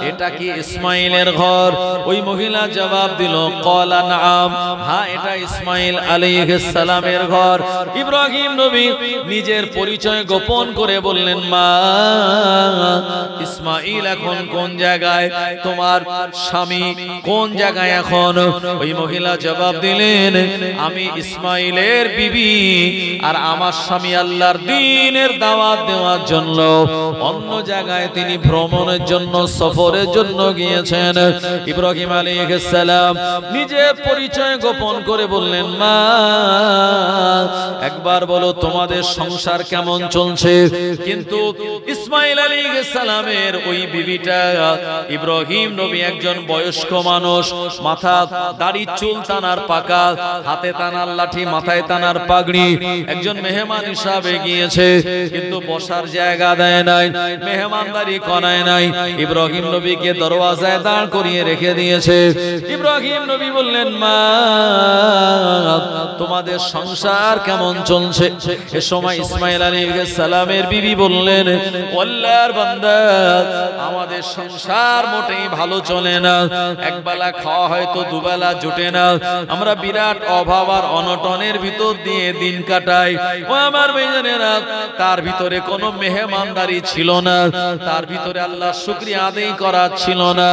এটা কি ইসমাইলের ঘর? ওই মহিলা জবাব দিল, ক্বালা নাআম, হ্যাঁ এটা ইসমাইল আলাইহিস সালামের ঘর। ইব্রাহিম নবী নিজের পরিচয় গোপন করে বললেন, মা ইসমাইল এখন কোন জায়গায়? তোমার স্বামী কোন জায়গায় এখন? ওই মহিলা জবাব দিলেন, আমি ইসমাইলের বিবি, আর আমার স্বামী আল্লাহর দ্বীনের দাওয়াত দেওয়ার জন্য অন্য জায়গায় তিনি ভ্রমণের জন্য, সফরের জন্য গিয়েছেন। ইব্রাহিম আলাইহিস সালাম নিজের পরিচয় গোপন করে বললেন, মা একবার বলো তোমাদের সংসার কেমন চলছে? কিন্তু ইসমাইল আলাইহিস সালামের ওই বিবিটা, ইব্রাহিম নবী একজন বয়স্ক মানুষ, মাথা দাড়ি চুল তানার পাকা, হাতে তানার লাঠি, মাথায় তানার পাগড়ি, একজন মেহমান হিসাবে গিয়েছে, কিন্তু বসার জায়গা দেয় নাই, মেহমানদারি করায় নাই। ইব্রাহিম নবীকে দরওয়াজায় দাঁড় দাঁড় করিয়ে রেখে দিয়েছে। ইব্রাহিম নবী বললেন, মা তোমাদের সংসার কেমন চলছে? এ সময় ইসমাইল আলাইহিস সালামের বিবি বললেন, আল্লাহর বান্দা, আমাদের সংসার মোটেই ভালো চলে না, একবেলা খাওয়া হয়তো দুবেলা জুটে না, আমরা বিরাট অভাব আর অনটনের ভিতর দিয়ে দিন কাটাই। ও আমার ভাইজানেরা, তার ভিতরে কোনো মেহমানদারি ছিল না, তার ভিতরে আল্লাহর শুকরিয়া আদায় করা ছিল না।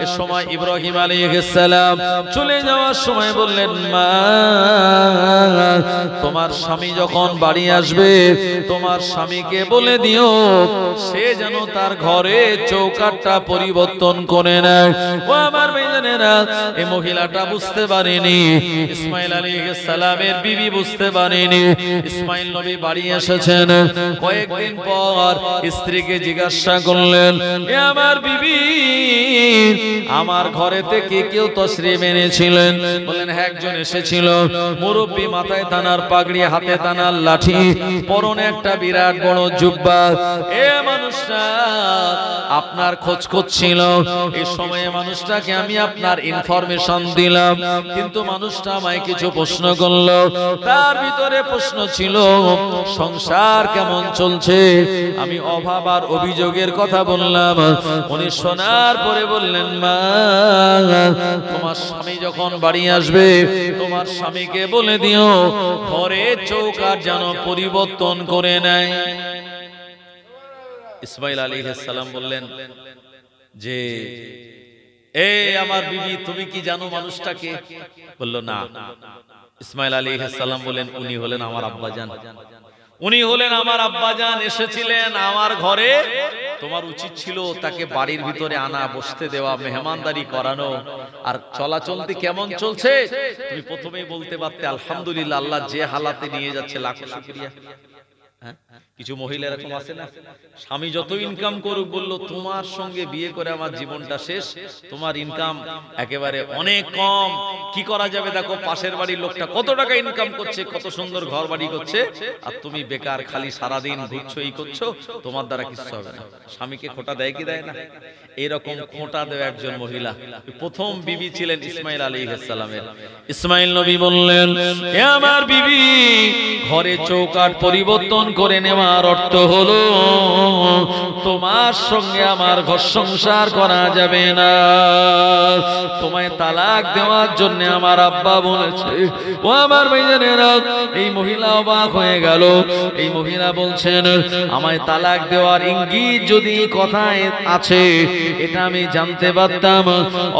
এ সময় ইব্রাহিম আলাইহিস সালাম চলে যাওয়ার সময় বললেন, মা তোমার স্বামী যখন বাড়ি আসবে তোমার স্বামীকে বলে দিও সে যেন তার ঘরে চৌকাঠটা পরিবর্তন করে নেয়। ও আমার ভাইজানেরা, এই মহিলাটা বুঝতে পারেনি, ইসমাইল আলাইহিস সালামের বিবি বুঝতে পারেনি। ইসমাইল নবী বাড়ি এসেছেন, কয়েকদিন পর স্ত্রীকে জিজ্ঞাসা করলেন, এ আমার বিবি, আমার ঘরে থেকে কেউ তশরিফ এনেছিলেন? বলেন, হ্যাঁ, একজন এসেছিল, মুরব্বী, মাথায় তানার পাগড়ি, হাতে তানার লাঠি, পরনে একটা বিরাট বড় জুব্বা। এ মানুষটা আপনার খোঁজ করছিল। এই সময়ে মানুষটাকে আমি আপনার ইনফরমেশন দিলাম, কিন্তু মানুষটা আমায় কিছু প্রশ্ন করলো। তার ভিতরে প্রশ্ন ছিল, সংসার কেমন চলছে? আমি অভাব আর অভিযোগের কথা বললাম। উনি শোনার পরে বললেন, মা তোমার স্বামী যখন বাড়ি আসবে তোমার স্বামীকে বলে দিও ঘরে চৌকাঠ যেন পরিবর্তন করে নেয়। ইসমাইল আলাইহিস সালাম বললেন যে, এ আমার বিবি, তুমি কি জানো মানুষটাকে? বলল, না। ইসমাইল আলাইহিস সালাম বলেন, উনি হলেন আমার আব্বাজান, উনি হলেন আমার আব্বাজান, এসেছিলেন আমার ঘরে। তোমার উচিত ছিল তাকে বাড়ির ভিতরে আনা, বসতে দেওয়া, মেহমানদারি করানো। আর চলাচলতি কেমন চলছে তুমি প্রথমেই বলতে পারতে, আলহামদুলিল্লাহ, আল্লাহ যে হালাতে নিয়ে যাচ্ছে লাখো শুকরিয়া। কিছু মহিলা এরকম আছে না, স্বামী যত ইনকাম করুক বললো, তোমার সঙ্গে বিয়ে করে আমার জীবনটা শেষ, তোমার ইনকাম একেবারে অনেক কম, কি করা যাবে? দেখো পাশের বাড়ির লোকটা কত টাকা ইনকাম করছে, কত সুন্দর ঘর বাড়ি করছে, আর তুমি বেকার খালি সারাদিন ঘুরছো, এই করছো, তোমার দ্বারা কিছু হবে না। স্বামীকে খোঁটা দেয় কি দেয় না? এইরকম খোঁটা দেয় একজন মহিলা, প্রথম বিবি ছিলেন ইসমাইল আলাইহিস সালামের। ইসমাইল নবী বললেন, এ আমার বিবি, ঘরে চৌকাঠ পরিবর্তন করে নেওয়ার অর্থ হলো তোমার সঙ্গে আমার ঘর সংসার করা যাবে না, তোমায় তালাক দেওয়ার জন্য আমার আব্বা বলেছে। ও আমার ভাইজানেরা, এই মহিলা অবাক হয়ে গেল। এই মহিলা বলছেন, আমায় তালাক দেওয়ার ইঙ্গিত যদি কথায় আছে এটা আমি জানতে পারতাম,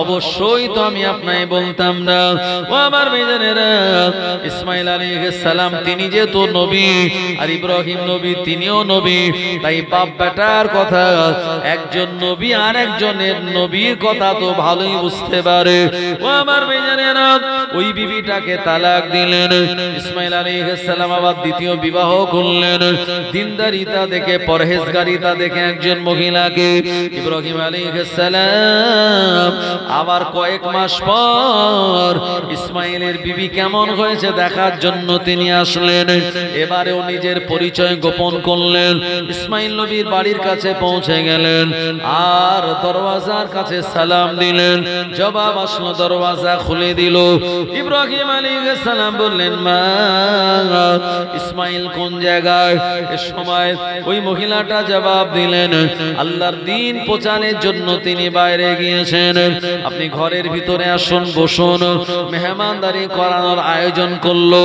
অবশ্যই তো আমি আপনাকে বলতাম না। ও আমার ভাইজানেরা, ইসমাইল আলাইহিস সালাম তিনি যেহেতু নবী, আর ইব্রাহিম নবী তিনিও নবী, তাই বাপ বেটার কথা, একজন নবী আর একজনের নবীর কথা তো ভালোই বুঝতে পারে। ও আমার ভাইজানেরা, ওই বিবিটাকে তালাক দিলেন। ইসমাইল আলাইহিস সালাম আবার দ্বিতীয় বিবাহ করলেন। দিনদারিতা দেখে, পরহেজগারিতা দেখে একজন মহিলাকে ইব্রাহিম আলাইহিস সালাম আবার কয়েক মাস পর ইসমাইলের বিবি কেমন হয়েছে দেখার জন্য তিনি আসলেন। এবারেও নিজের পরিচয় গোপন করলেন। ইসমাইল নবীর বাড়ির কাছে পৌঁছে গেলেন আর দরওয়াজার কাছে সালাম দিলেন। জবাব আসলো, দরওয়াজা খুলে দিল। ইব্রাহিম আলাইহিস সালাম বললেন, মা ইসমাইল কোন জায়গায়? এ সময় ওই মহিলাটা জবাব দিলেন, আল্লাহর দ্বীন প্রচারের জন্য তিনি বাইরে গিয়েছেন, আপনি ঘরের ভিতরে আসুন, বসুন, মেহমানদারি করানোর আয়োজন করলো।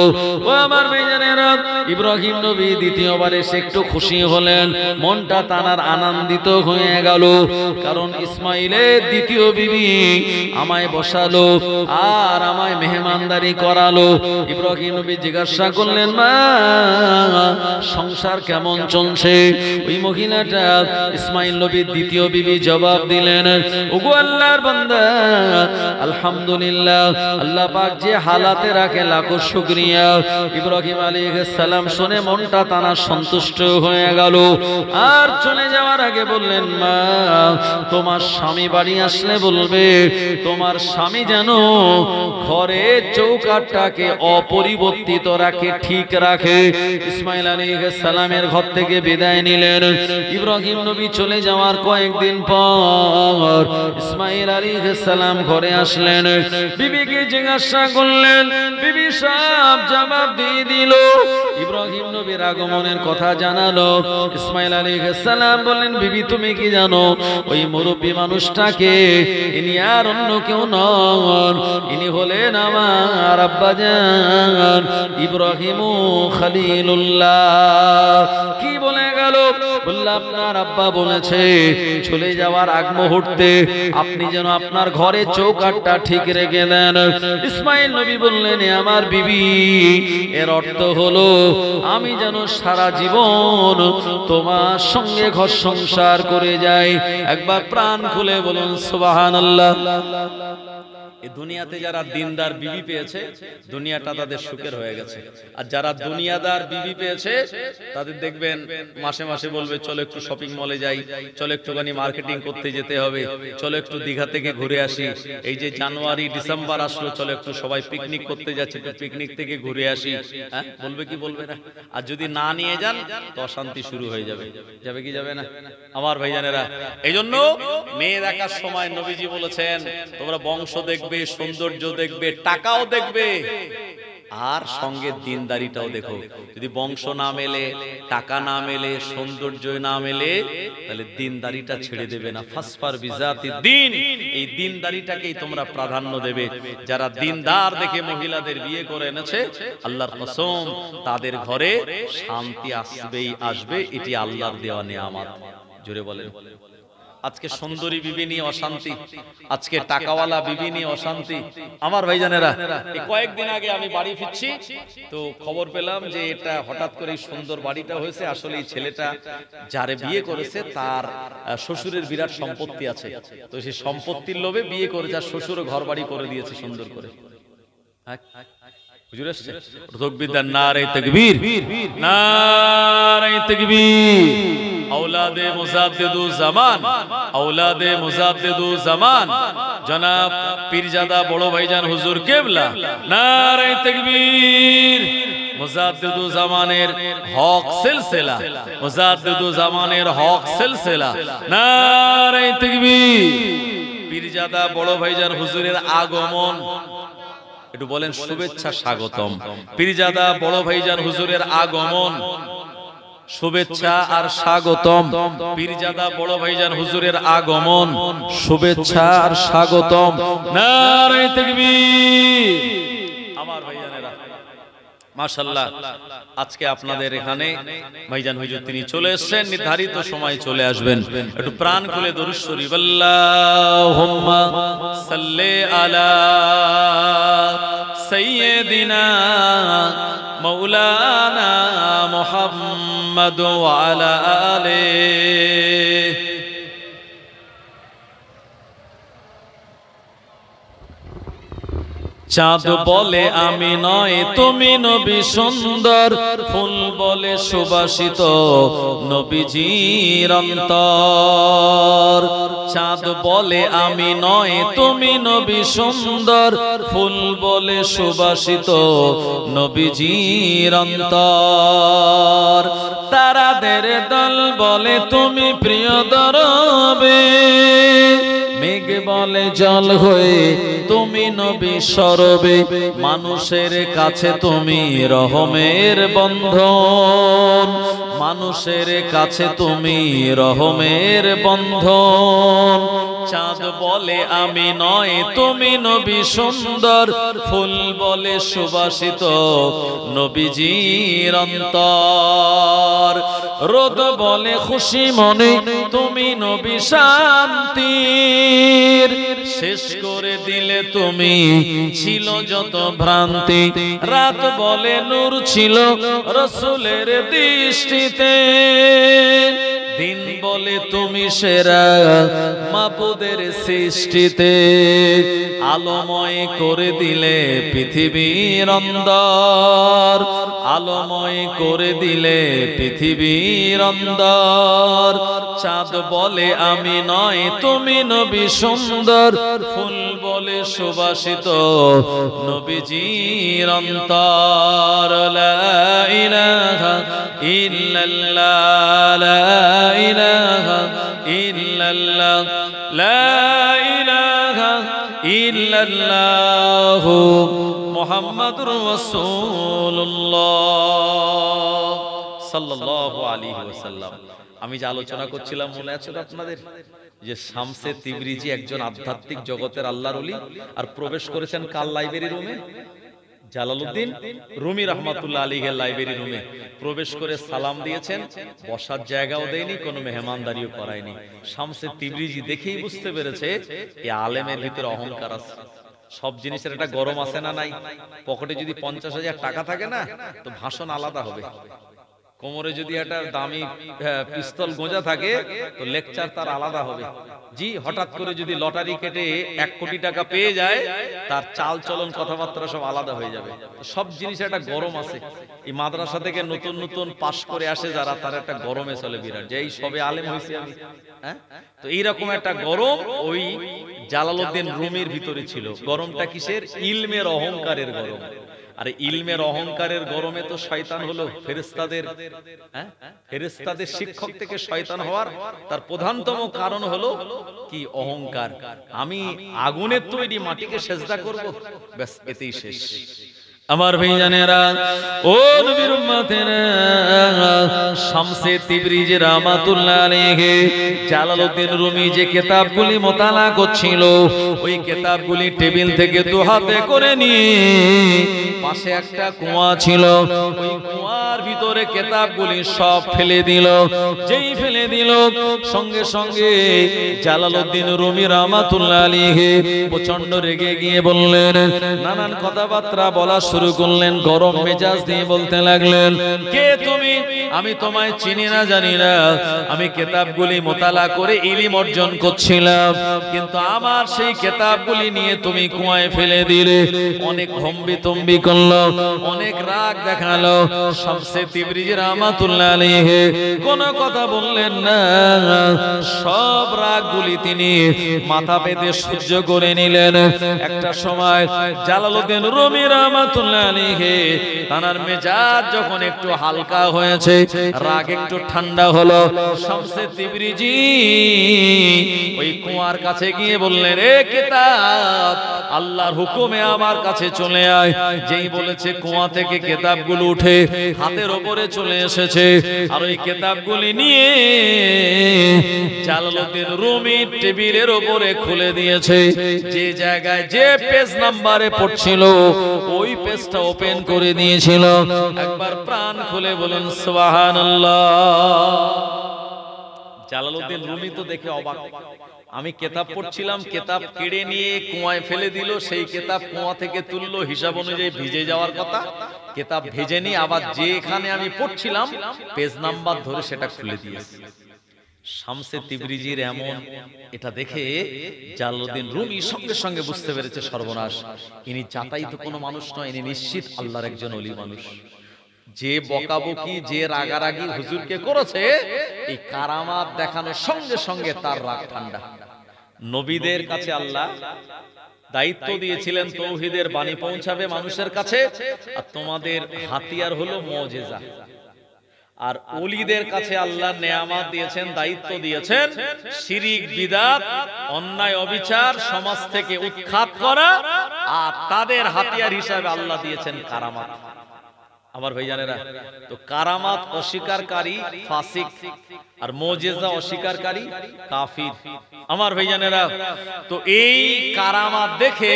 ও আমার ভাইজানেরা, ইব্রাহিম নবী দ্বিতীয়বার এসে একটু খুশি হলেন, মনটা তানার আনন্দিত হয়ে গেল, কারণ ইসমাইলের দ্বিতীয় বিবি আমায় বসালো আর আমায় মেহমানদারি করালো। ইব্রাহিম নবী জিজ্ঞাসা করলেন, মা সংসার কেমন চলছে? ওই মহিলাটা ইসমাইল নবীর দ্বিতীয় বিবি জবাব দিলেন, ওগো আল্লাহর বান্দা, আলহামদুলিল্লাহ, আল্লাহ পাক যে হালাতে রাখে লাখো শুকরিয়া। ইব্রাহিম আলাইহিস সালাম শুনে মনটা তানা সন্তুষ্ট হয়ে গেল। আর চলে যাওয়ার আগে বললেন, মা তোমার স্বামী বাড়ি আসলে বলবে তোমার স্বামী যেন ঘরে ঘরের চৌকাঠটাকে অপরিবর্তিত রাখে, ঠিক রাখে। ইসমাইল আলাইহিস সালামের ঘর থেকে বিদায় নিলেন। ইব্রাহিম নবী চলে যাওয়ার কয়েকদিন পর ইসমাইল আলাইহিস সালাম ঘরে আসলেন। বিবিকে জিজ্ঞাসা করলেন, বিবি সাহেব জবাব দিয়ে দিল, ইব্রাহিম নবীর আগমনের কথা জানালো। ইসমাইল আলাইহিস সালাম বললেন, বিবি তুমি কি জানো ওই মুরব্বী মানুষটাকে, ইনি আর অন্য কেউ নন, ইনি হলেন আমার আব্বাজান ইব্রাহিম খলিলুল্লাহ। কি বলে গেল? বললাম আপনার আব্বা বলেছে চলে যাওয়ার আগ মুহূর্তে আপনি যেন আপনার ঘরে চৌকাঠটা ঠিক রেখে দেন। ইসমাইল নবী বললেন, আমার বিবি, এর অর্থ হলো আমি যেন সারা জীবন তোমার সঙ্গে ঘর সংসার করে যাই। একবার প্রাণ খুলে বলুন সুবহানাল্লাহ। এই দুনিয়াতে যারা দিনদার বিবি পেয়েছে দুনিয়াটা তাদের সুখের হয়ে গেছে, আর যারা দুনিয়াদার বিবি পেয়েছে তাদের দেখবেন মাসে মাসে বলবে চলো একটু শপিং মলে যাই, চলো একটুখানি মার্কেটিং করতে যেতে হবে, চলো একটু দীঘা থেকে ঘুরে আসি, এই যে জানুয়ারি ডিসেম্বর আসলো চলো একটু সবাই পিকনিক করতে যাচ্ছে, একটু পিকনিক থেকে ঘুরে আসি। হ্যাঁ, বলবে কি বলবে না? আর যদি না নিয়ে যান তো অশান্তি শুরু হয়ে যাবে। যাবে কি যাবে না আমার ভাইজানেরা? এই জন্য মেয়ে দেখার সময় নবীজি বলেছেন তোমরা বংশ দেখবে, সৌন্দর্য দেখবে, টাকাও দেখবে, আর সঙ্গে দিনদারিটাও দেখো। যদি বংশ না মেলে, টাকা না মেলে, সৌন্দর্য না মেলে, তাহলে দিনদারিটা ছেড়ে দেবে না। ফাসফার বিজাতি দিন, এই দিনদারিটাকেই তোমরা প্রাধান্য দেবে। যারা দিনদার দেখে মহিলাদের বিয়ে করে এনেছে, আল্লাহর কসম তাদের ঘরে শান্তি আসবেই আসবে। এটি আল্লাহর দেওয়া নেয়ামত। জোরে বলেন। আজকে সুন্দরী বিবি নিয়ে অশান্তি, আজকে টাকাওয়ালা বিবি নিয়ে অশান্তি। আমার ভাইজানেরা, এই কয়েকদিন আগে আমি বাড়ি ফিরছি তো খবর পেলাম যে এটা হঠাৎ করে সুন্দর বাড়িটা হয়েছে। আসলে এই ছেলেটা যারে বিয়ে করেছে তার শ্বশুরের বিরাট সম্পত্তি আছে, তো সেই সম্পত্তির লোভে বিয়ে করে যার শ্বশুরও ঘর বাড়ি করে দিয়েছে সুন্দর করে। হুজুর আসছে, তাকবীর, নারে তাকবীর, নারে তাকবীর। औलादे मुजाद्दिदु ज़मान, औलादे मुजाद्दिदु ज़मान, जनाब पीरजादा बड़ो भाईजान हुजूर केबला, नारे तकबीर। मुजाद्दिदु ज़मानेर हक सिलसिला, मुजाद्दिदु ज़मानेर हक सिलसिला, नारे तकबीर। पीरजादा बड़ो भाईजान हुजूरेर आगमन, একটু বলেন শুভেচ্ছা স্বাগতম। পীরজাদা বড় ভাইজান হুজুরের আগমন, শুভেচ্ছা আর স্বাগতম। পীরজাদা বড় ভাইজান হুজুরের আগমন, শুভেচ্ছা আর স্বাগতম। নারে তাকবীর। আমার ভাইজানেরা, মাশাআল্লাহ, আজকে আপনাদের এখানে ভাইজান হুজুর তিনি চলে এসেছেন, নির্ধারিত সময় চলে আসবেন। একটু প্রাণ খুলে দরুদ শরীফ, আল্লাহুম্মা সাল্লি আলা সাইয়্যিদিনা মাওলানা মুহাম্মদ ওয়া আলা আলিহি। চাঁদ বলে আমি নয় তুমি নবী সুন্দর, ফুল বলে সুবাসিত নবীজির অন্তর। চাঁদ বলে আমি নয় তুমি নবী সুন্দর, ফুল বলে সুবাসিত নবীজির অন্তর। তারাদের দল বলে তুমি প্রিয় দরবে, মেঘ বলে জল হয়ে তুমি নবী সরবে। মানুষের কাছে তুমি রহমের বন্ধন, মানুষের কাছে তুমি রহমের বন্ধন। চাঁদ বলে আমি নয় তুমি নবী সুন্দর, ফুল বলে সুবাসিত নবীজির অন্তর। রোদ বলে খুশি মনে তুমি নবী শান্তির, শেষ করে দিলে তুমি ছিল যত ভ্রান্তি। রাত বলে নূর ছিল রাসূলের দৃষ্টিতে, দিন বলে তুমি সেরা মাবুদের সৃষ্টিতে। আলোময় করে দিলে পৃথিবীর অন্দর, আলোময় করে দিলে পৃথিবীর অন্দর। চাঁদ বলে আমি নয় তুমি নবী সুন্দর, ফুল বলে বলে সুবাসিত নবীজির অন্তর লা ইলাহা ইল্লাল্লাহ লা ইলাহা ইল্লাল্লাহ লা ইলাহা ইল্লাল্লাহ মুহাম্মাদুর রাসূলুল্লাহ সাল্লাল্লাহু আলাইহি ওয়াসাল্লাম। আমি যে আলোচনা করছিলাম মনে আছে তো আপনাদের, যে শামসে তিবরিজি একজন আধ্যাত্মিক জগতের আল্লাহর ওলি, আর প্রবেশ করেছেন কার লাইব্রেরি রুমে? জালালউদ্দিন রুমি রাহমাতুল্লাহ আলাইহির লাইব্রেরি রুমে প্রবেশ করে সালাম দিয়েছেন, বসার জায়গাও দেয়নি, কোনো মেহমানদারিও করায়নি। শামসে তিবরিজি দেখেই বুঝতে পেরেছে এই আলেমের ভিতরে অহংকার আছে। সব জিনিসের একটা গরম আছে না নাই? পকেটে যদি 50,000 টাকা থাকে না, তো ভাষণ আলাদা হবে। কোমরে যদি একটা দামি পিস্তল গোঁজা থাকে, তো লেকচার তার আলাদা হবে। জি, হঠাৎ করে যদি লটারি কেটে 1 কোটি টাকা পেয়ে যায়, তার চাল চলন কথাবার্তা সব আলাদা হয়ে যাবে। সব জিনিসের একটা গরম আছে। এই মাদ্রাসা থেকে নতুন নতুন পাশ করে আসে যারা, তার একটা গরমে চলে বিরাট, যে এই সবে আলেম হয়েছে আমি। হ্যাঁ, তো এইরকম একটা গরম ওই জালালউদ্দিন রুমির ভিতরে ছিল। গরমটা কিসের? ইলমের অহংকারের গরম। আর ইলমের অহংকারের গরমে তো শয়তান হলো ফেরেশতাদের, ফেরেশতাদের শিক্ষক থেকে শয়তান হওয়ার তার প্রধানতম কারণ হলো কি? অহংকার। আমি আগুনের তৈরি মাটিকে সেজদা করব, ব্যাস এতেই শেষ। আমার ভাইজানেরা, ও নবীর উম্মতেরা, শামসে তিবরিজি রাহমাতুল্লাহ আলাইহি জালালউদ্দিন রুমি যে কিতাবগুলি মোতালা করছিল, ওই কিতাবগুলি টেবিল থেকে দু হাতে করে নিয়ে পাশে একটা কুয়া ছিল, ওই কুয়ার ভিতরে কিতাবগুলি সব ফেলে দিল। যেই ফেলে দিল, সঙ্গে সঙ্গে জালালউদ্দিন রুমি রাহমাতুল্লাহ আলাইহি প্রচন্ড রেগে গিয়ে বললেন, নানান কথাবার্তা বলা শুরু করলেন, গরম মেজাজ দিয়ে বলতে লাগলেন, কে তুমি? আমি তোমায় চিনি না, জানি না। আমি কিতাবগুলি মোতালা করে ইলম অর্জন করছিলাম, কিন্তু আমার সেই কিতাবগুলি নিয়ে তুমি কুয়ায় ফেলে দিলে। অনেক হম্বিতম্বি করলো, অনেক রাগ দেখালো। শামসে তিবরিজি রাহমাতুল্লাহ আলাইহি কোনো কথা বললেন না। সব রাগগুলি তিনি মাথা পেতে সহ্য করে নিলেন। একটা সময় জালালউদ্দিন রুমি রাহমাতুল্লাহ আলাইহি তার মেজাজ যখন একটু হালকা হয়েছে, রাগ একটু ঠান্ডা হলো, শামসে তিবরিজি ওই কুয়ার কাছে গিয়ে বললেন, এ কিতাব, আল্লাহর হুকুমে আমার কাছে চলে আয়। যেই বলেছে, কুয়া থেকে কিতাবগুলো উঠে হাতের উপরে চলে এসেছে, আর ওই কিতাবগুলি নিয়ে জালালউদ্দিন রুমি টেবিলের উপরে খুলে দিয়েছে। যে জায়গায় যে পেজ নাম্বারে পড়ছিল, ওই পেজটা ওপেন করে দিয়েছিল। একবার প্রাণ খুলে বলেন সুবহানাল্লাহ। জালালউদ্দিন রুমি তো দেখে অবাক। আমি কিতাব পড়ছিলাম, কিতাব কেড়ে নিয়ে কুয়ায় ফেলে দিল। সেই কিতাব কুয়া থেকে তুললো, হিসাব অনুযায়ী ভিজে যাওয়ার কথা, কিতাব ভেজেনি। আবার যেখানে আমি পড়ছিলাম পেজ নাম্বার ধরে সেটা খুলে দিয়েছে। শামসে তিবরিজির এমন, এটা দেখে জালালউদ্দিন রুমি সঙ্গে সঙ্গে বুঝতে পেরেছে সর্বনাশ। ইনি চাতাই তো কোনো মানুষ নয়, ইনি নিশ্চিত আল্লাহর একজন ওলি মানুষ। যে বকাবকি, যে রাগারাগি হুজুরকে করেছে, এই কারামাত দেখানোর সঙ্গে সঙ্গে তার রাগ ঠান্ডা। নবীদের কাছে আল্লাহ দায়িত্ব দিয়েছিলেন তৌহিদের বাণী পৌঁছাবে মানুষের কাছে, আর তোমাদের হাতিয়ার হলো মুজিজা। আর ওলিদের কাছে আল্লাহ নেয়ামত দিয়েছেন, দায়িত্ব দিয়েছেন শিরিক, বিদআত, অন্যায়, অবিচার সমাজ থেকে উৎখাত করা, আর তাদের হাতিয়ার হিসাবে আল্লাহ দিয়েছেন কারামাত। আমার ভাইজানেরা, তো কারামাত অস্বীকারী ফাসিক, আর মুজিজা অস্বীকারী কাফির। আমার ভাইজানেরা, তো এই কারামাত দেখে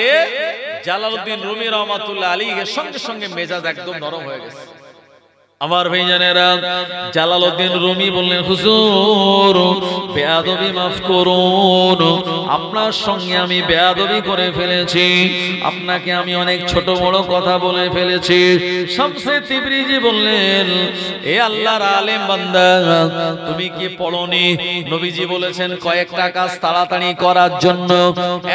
জালালউদ্দিন রুমি রাহমাতুল্লাহ আলাইহি সঙ্গে সঙ্গে মেজাজ একদম নরম হয়ে গেছে। আমার ভাইজানেরা, জালালউদ্দিন রুমি বললেন, হুজুর বেয়াদবি মাফ করুন, আপনার সঙ্গে আমি বেয়াদবি করে ফেলেছি, আপনাকে আমি অনেক ছোট বড় কথা বলে ফেলেছি। শামসে তিবরিজি বললেন, এ আল্লাহর আলেম বান্দা, তুমি কি পড়নি? নবীজি বলেছেন কয়েকটা কাজ তাড়াতাড়ি করার জন্য।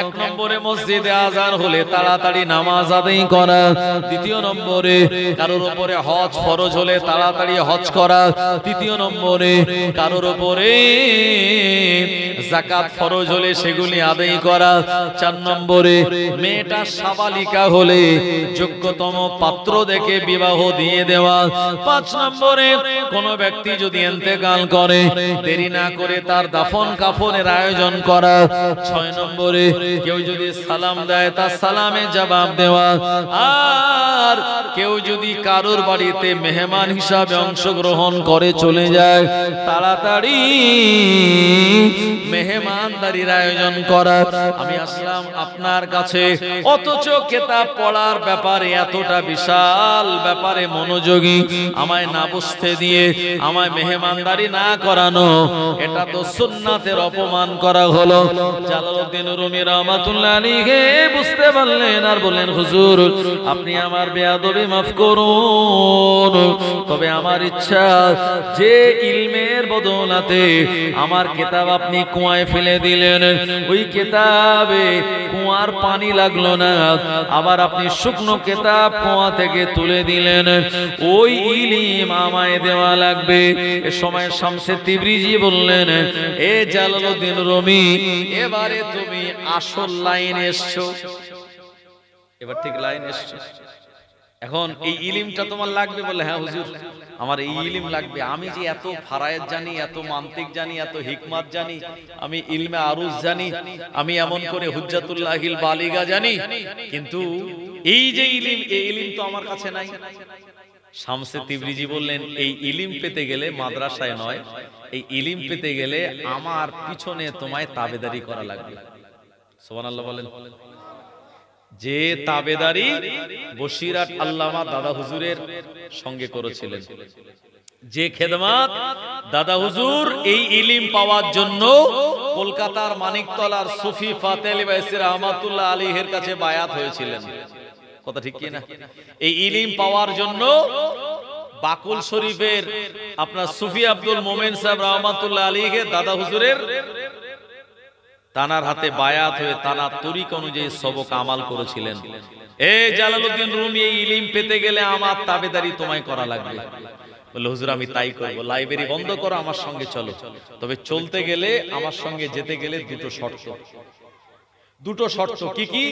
1 নম্বরে মসজিদে আযান হলে তাড়াতাড়ি নামাজ আদায় করা। 2 নম্বরে কারোর উপরে হজ ফরজ হলে তাড়াতাড়ি হজ করা, তৃতীয় নম্বরে কারোর উপরে যাকাত ফরজ হলে সেগুলি আদায় করা, 4 নম্বরে মেয়েটা সাবালিকা হলে যোগ্যতম পাত্র দেখে বিবাহ দিয়ে দেওয়া, 5 নম্বরে কোন ব্যক্তি যদি ইন্তেকাল করে দেরি না করে তার দাফন কাফনের আয়োজন করা, 6 নম্বরে কেউ যদি সালাম দেয় তার সালামে জবাব দেওয়া, আর কেউ যদি কারোর বাড়িতে মেহমান হিসাবে অংশগ্রহণ করে চলে যায় তাড়াতাড়ি মেহমানদারির আয়োজন করা। আমি আসলাম আপনার কাছে, অথচ কিতাব পড়ার ব্যাপারে এতটা বিশাল ব্যাপারে মনোযোগী, আমায় না বুঝতে দিয়ে আমায় মেহমানদারি না করানো, এটা তো সুন্নাতের অপমান করা হলো। জালালউদ্দিন রুমি রাহমাতুল্লাহ আলাইহি বুঝতে পারলেন আর বললেন, হুজুর আপনি আমার বেয়াদবি মাফ করুন, তবে আমার ইচ্ছা যে ইলমের বদৌলতে আমার কিতাব আপনি কুয়ায় ফেলে দিলেন, ওই কিতাবে কুয়ার পানি লাগলো না, আবার আপনি শুকনো কিতাব কুয়া থেকে তুলে দিলেন, ওই ইলম আমায় দেওয়া লাগবে। এ সময় শামসে তিবরিজি বললেন, এ জালালউদ্দিন রুমি এবারে তুমি আসল লাইনে এসছো, এবার ঠিক লাইন এসছো। এখন এই ইলমটা তোমার লাগবে বলে, হ্যাঁ হুজুর আমার এই ইলম লাগবে, আমি যে এত ফারায়েত জানি, এত মান্তিক জানি, এত হিকমত জানি, আমি ইলমে আরুজ জানি, আমি এমন করে হুজ্জাতুল্লাহিল বালিগা জানি, কিন্তু এই যে ইলম, এই ইলম তো আমার কাছে নাই। শামসে তিবরিজি বললেন, এই ইলম পেতে গেলে মাদ্রাসায় নয়, এই ইলম পেতে গেলে আমার পিছনে তোমায় তাবেদারি করা লাগবে। সুবহানাল্লাহ বলেন। যে তাবেদারি বসিরহাট আল্লামা দাদা হুজুরের সঙ্গে করেছিলেন, যে খেদমত দাদা হুজুর এই ইলম পাওয়ার জন্য কলকাতার মানিকতলার সুফি ফাতে আলী বাইসি রহমাতুল্লাহ আলাইহির কাছে বায়াত হয়েছিলেন, কথা ঠিক কি না? এই ইলম পাওয়ার জন্য বাকুল শরীফের আপনার সুফি আব্দুল মোমেন সাহেব রহমাতুল্লাহ আলাইহি দাদা হুজুরের তানার হাতে বায়াত হয়ে তানার তরিক অনুযায়ী সবক আমাল করেছিলেন। এ জালালউদ্দিন রুমি এই ইলম পেতে গেলে আমার তাবেদারি তোমায় করা লাগবে। বলে, হুজুর আমি তাই করব, লাইব্রেরি বন্ধ করো, আমার সঙ্গে চলো। তবে চলতে গেলে, আমার সঙ্গে যেতে গেলে দুটো শর্ত। দুটো শর্ত কি কি?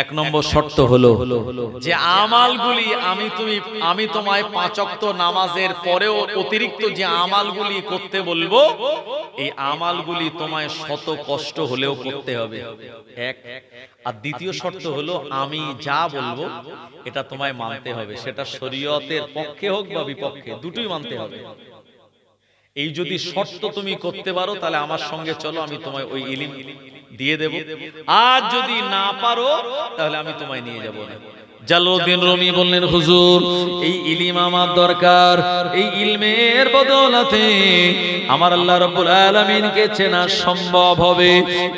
1 নম্বর শর্ত হলো যে আমালগুলি আমি তোমায় 5 ওয়াক্ত নামাজের পরেও অতিরিক্ত যে আমালগুলি করতে বলবো, এই আমালগুলি তোমায় শত কষ্ট হলেও করতে হবে, 1। আর দ্বিতীয় শর্ত হলো আমি যা বলবো এটা তোমায় মানতে হবে, সেটা শরীয়তের পক্ষে হোক বা বিপক্ষে, দুটোই মানতে হবে। এই যদি শর্ত তুমি করতে পারো তাহলে আমার সঙ্গে চলো, আমি তোমায় ওই ইলম দিয়ে দেব। আর যদি না পারো তাহলে আমি তোমায় নিয়ে যাব না। জালালউদ্দিন রুমি বললেন, হুজুর এই ইলম আমার দরকার, এই ইলমের বদৌলতে আমার আল্লাহ রাব্বুল আলামিনকে চেনা সম্ভব হবে।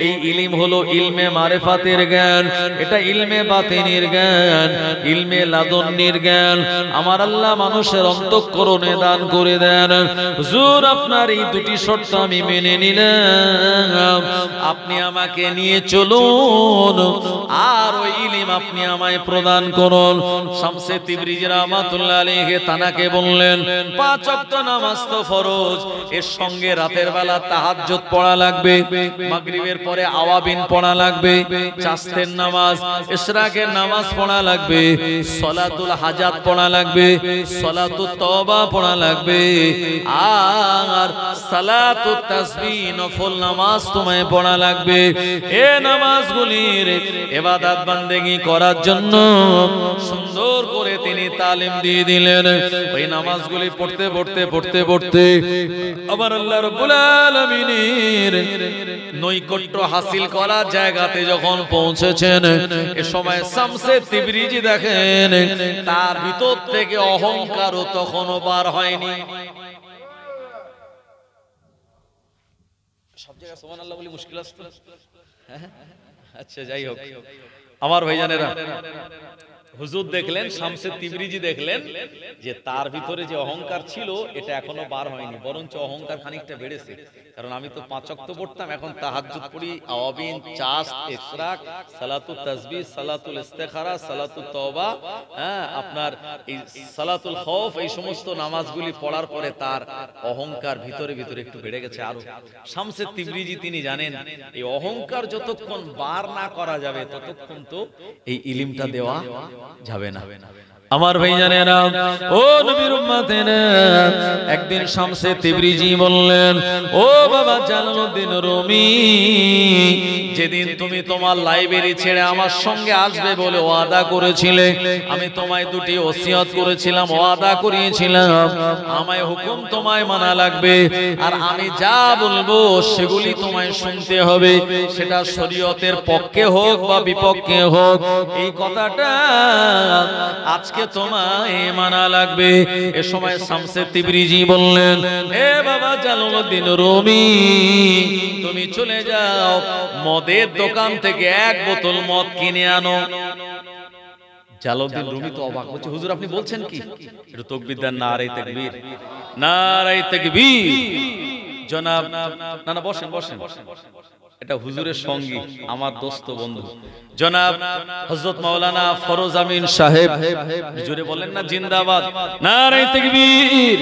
এই ইলম হলো ইলমে মারিফাতের জ্ঞান, এটা ইলমে বাতিনের জ্ঞান, ইলমে লাদুন্নির জ্ঞান আমার আল্লাহ মানুষের অন্তঃকরণে দান করে দেন। হুজুর আপনার এই দুটি শর্ত আমি মেনে নিলাম, আপনি আমাকে নিয়ে চলুন আর ওই ইলম আপনি আমায় প্রদান করুন। শামসে তিবরিজি রাহমাতুল্লাহ আলাইহি তানাকে বললেন, 5 ওয়াক্ত নামাজ তো ফরজ, এর সঙ্গে রাতের বেলা তাহাজ্জুদ পড়া লাগবে, মাগরিবের পরে আওয়াবিন পড়া লাগবে, চাস্তের নামাজ, ইশরাকের নামাজ পড়া লাগবে, সলাতুল হাজাত পড়া লাগবে, সলাতুত তওবা পড়া লাগবে, আর সালাতুত তাসবিহ নফল নামাজ তোমায় পড়া লাগবে। এই নামাজগুলির ইবাদত বান্দেগি করার জন্য সুন্দর করে তিনি তালিম দিয়ে দিলেন। ওই নামাজগুলি পড়তে পড়তে পড়তে পড়তে আবার আল্লাহ রাব্বুল আলামিনের নৈকট্য হাসিল করার জায়গাতে যখন পৌঁছেছেন, এ সময় শামসে তিবরিজি দেখেন তার ভিতর থেকে অহংকারও তখনও বার হয়নি। সব জায়গায় সুবহানাল্লাহ বলি মুশকিল আছে। আচ্ছা যাই হোক আমার ভাইজানেরা, হুজুর দেখলেন, শামসে তিবরিজি দেখলেন যে তার ভিতরে যে অহংকার ছিল এটা এখনো বার হয়নি, বরঞ্চ অহংকার খানিকটা বেড়েছে। কারণ আমি তো 5 ওয়াক্ত পড়তাম, এখন তাহাজ্জুদ পড়ি, আওয়াবিন, চাস, ইশরাক, সালাতুত তাসবিহ, সালাতুল ইস্তেখারা, সালাতুত তওবা, আপনার এই সালাতুল খৌফ, এই সমস্ত নামাজগুলি পড়ার পরে তার অহংকার ভিতরে ভিতরে একটু বেড়ে গেছে আরো। শামসে তিবরিজি তিনি জানেন এই অহংকার যতক্ষণ বার না করা যাবে ততক্ষণ তো এই ইলমটা দেওয়া যাবে না। আমার ভাইজানেরা, ও নবীর উম্মতেরা, একদিন শামসে তিবরিজি বললেন, ও বাবা জালালউদ্দিন রুমি, যেদিন তুমি তোমার লাইব্রেরি ছেড়ে আমার সঙ্গে আসবে বলে ওয়াদা করেছিলে, আমি তোমায় দুটি ওসিয়ত করেছিলাম, ওয়াদা করিয়েছিলাম, আমায় হুকুম তোমায় মানা লাগবে, আর আমি যা বলবো সেগুলি তোমায় শুনতে হবে, সেটা শরীয়তের পক্ষে হোক বা বিপক্ষে হোক। এই কথাটা আজকে তোমায় মানা লাগবে। এ সময় শামসে তিবরিজি বললেন, এ বাবা জালালউদ্দিন রুমি, তুমি চলে যাও, মদের দোকান থেকে 1 বোতল মদ কিনে আনো। জালালউদ্দিন রুমি তো অবাক হচ্ছে, হুজুর আপনি বলছেন কি? একটু তাকবীর দেন, নারে তাকবীর, নারে তাকবীর। জনাব, না বসেন বসেন, এটা হুজুরের সঙ্গী, আমার দোস্ত বন্ধু জনাব হযরত মাওলানা ফরোজ আমিন সাহেব, জোরে বলেন না জিন্দাবাদ, নারে তাকবীর।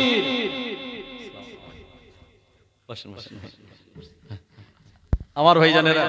বসেন বসেন আমার ভাইজানেরা।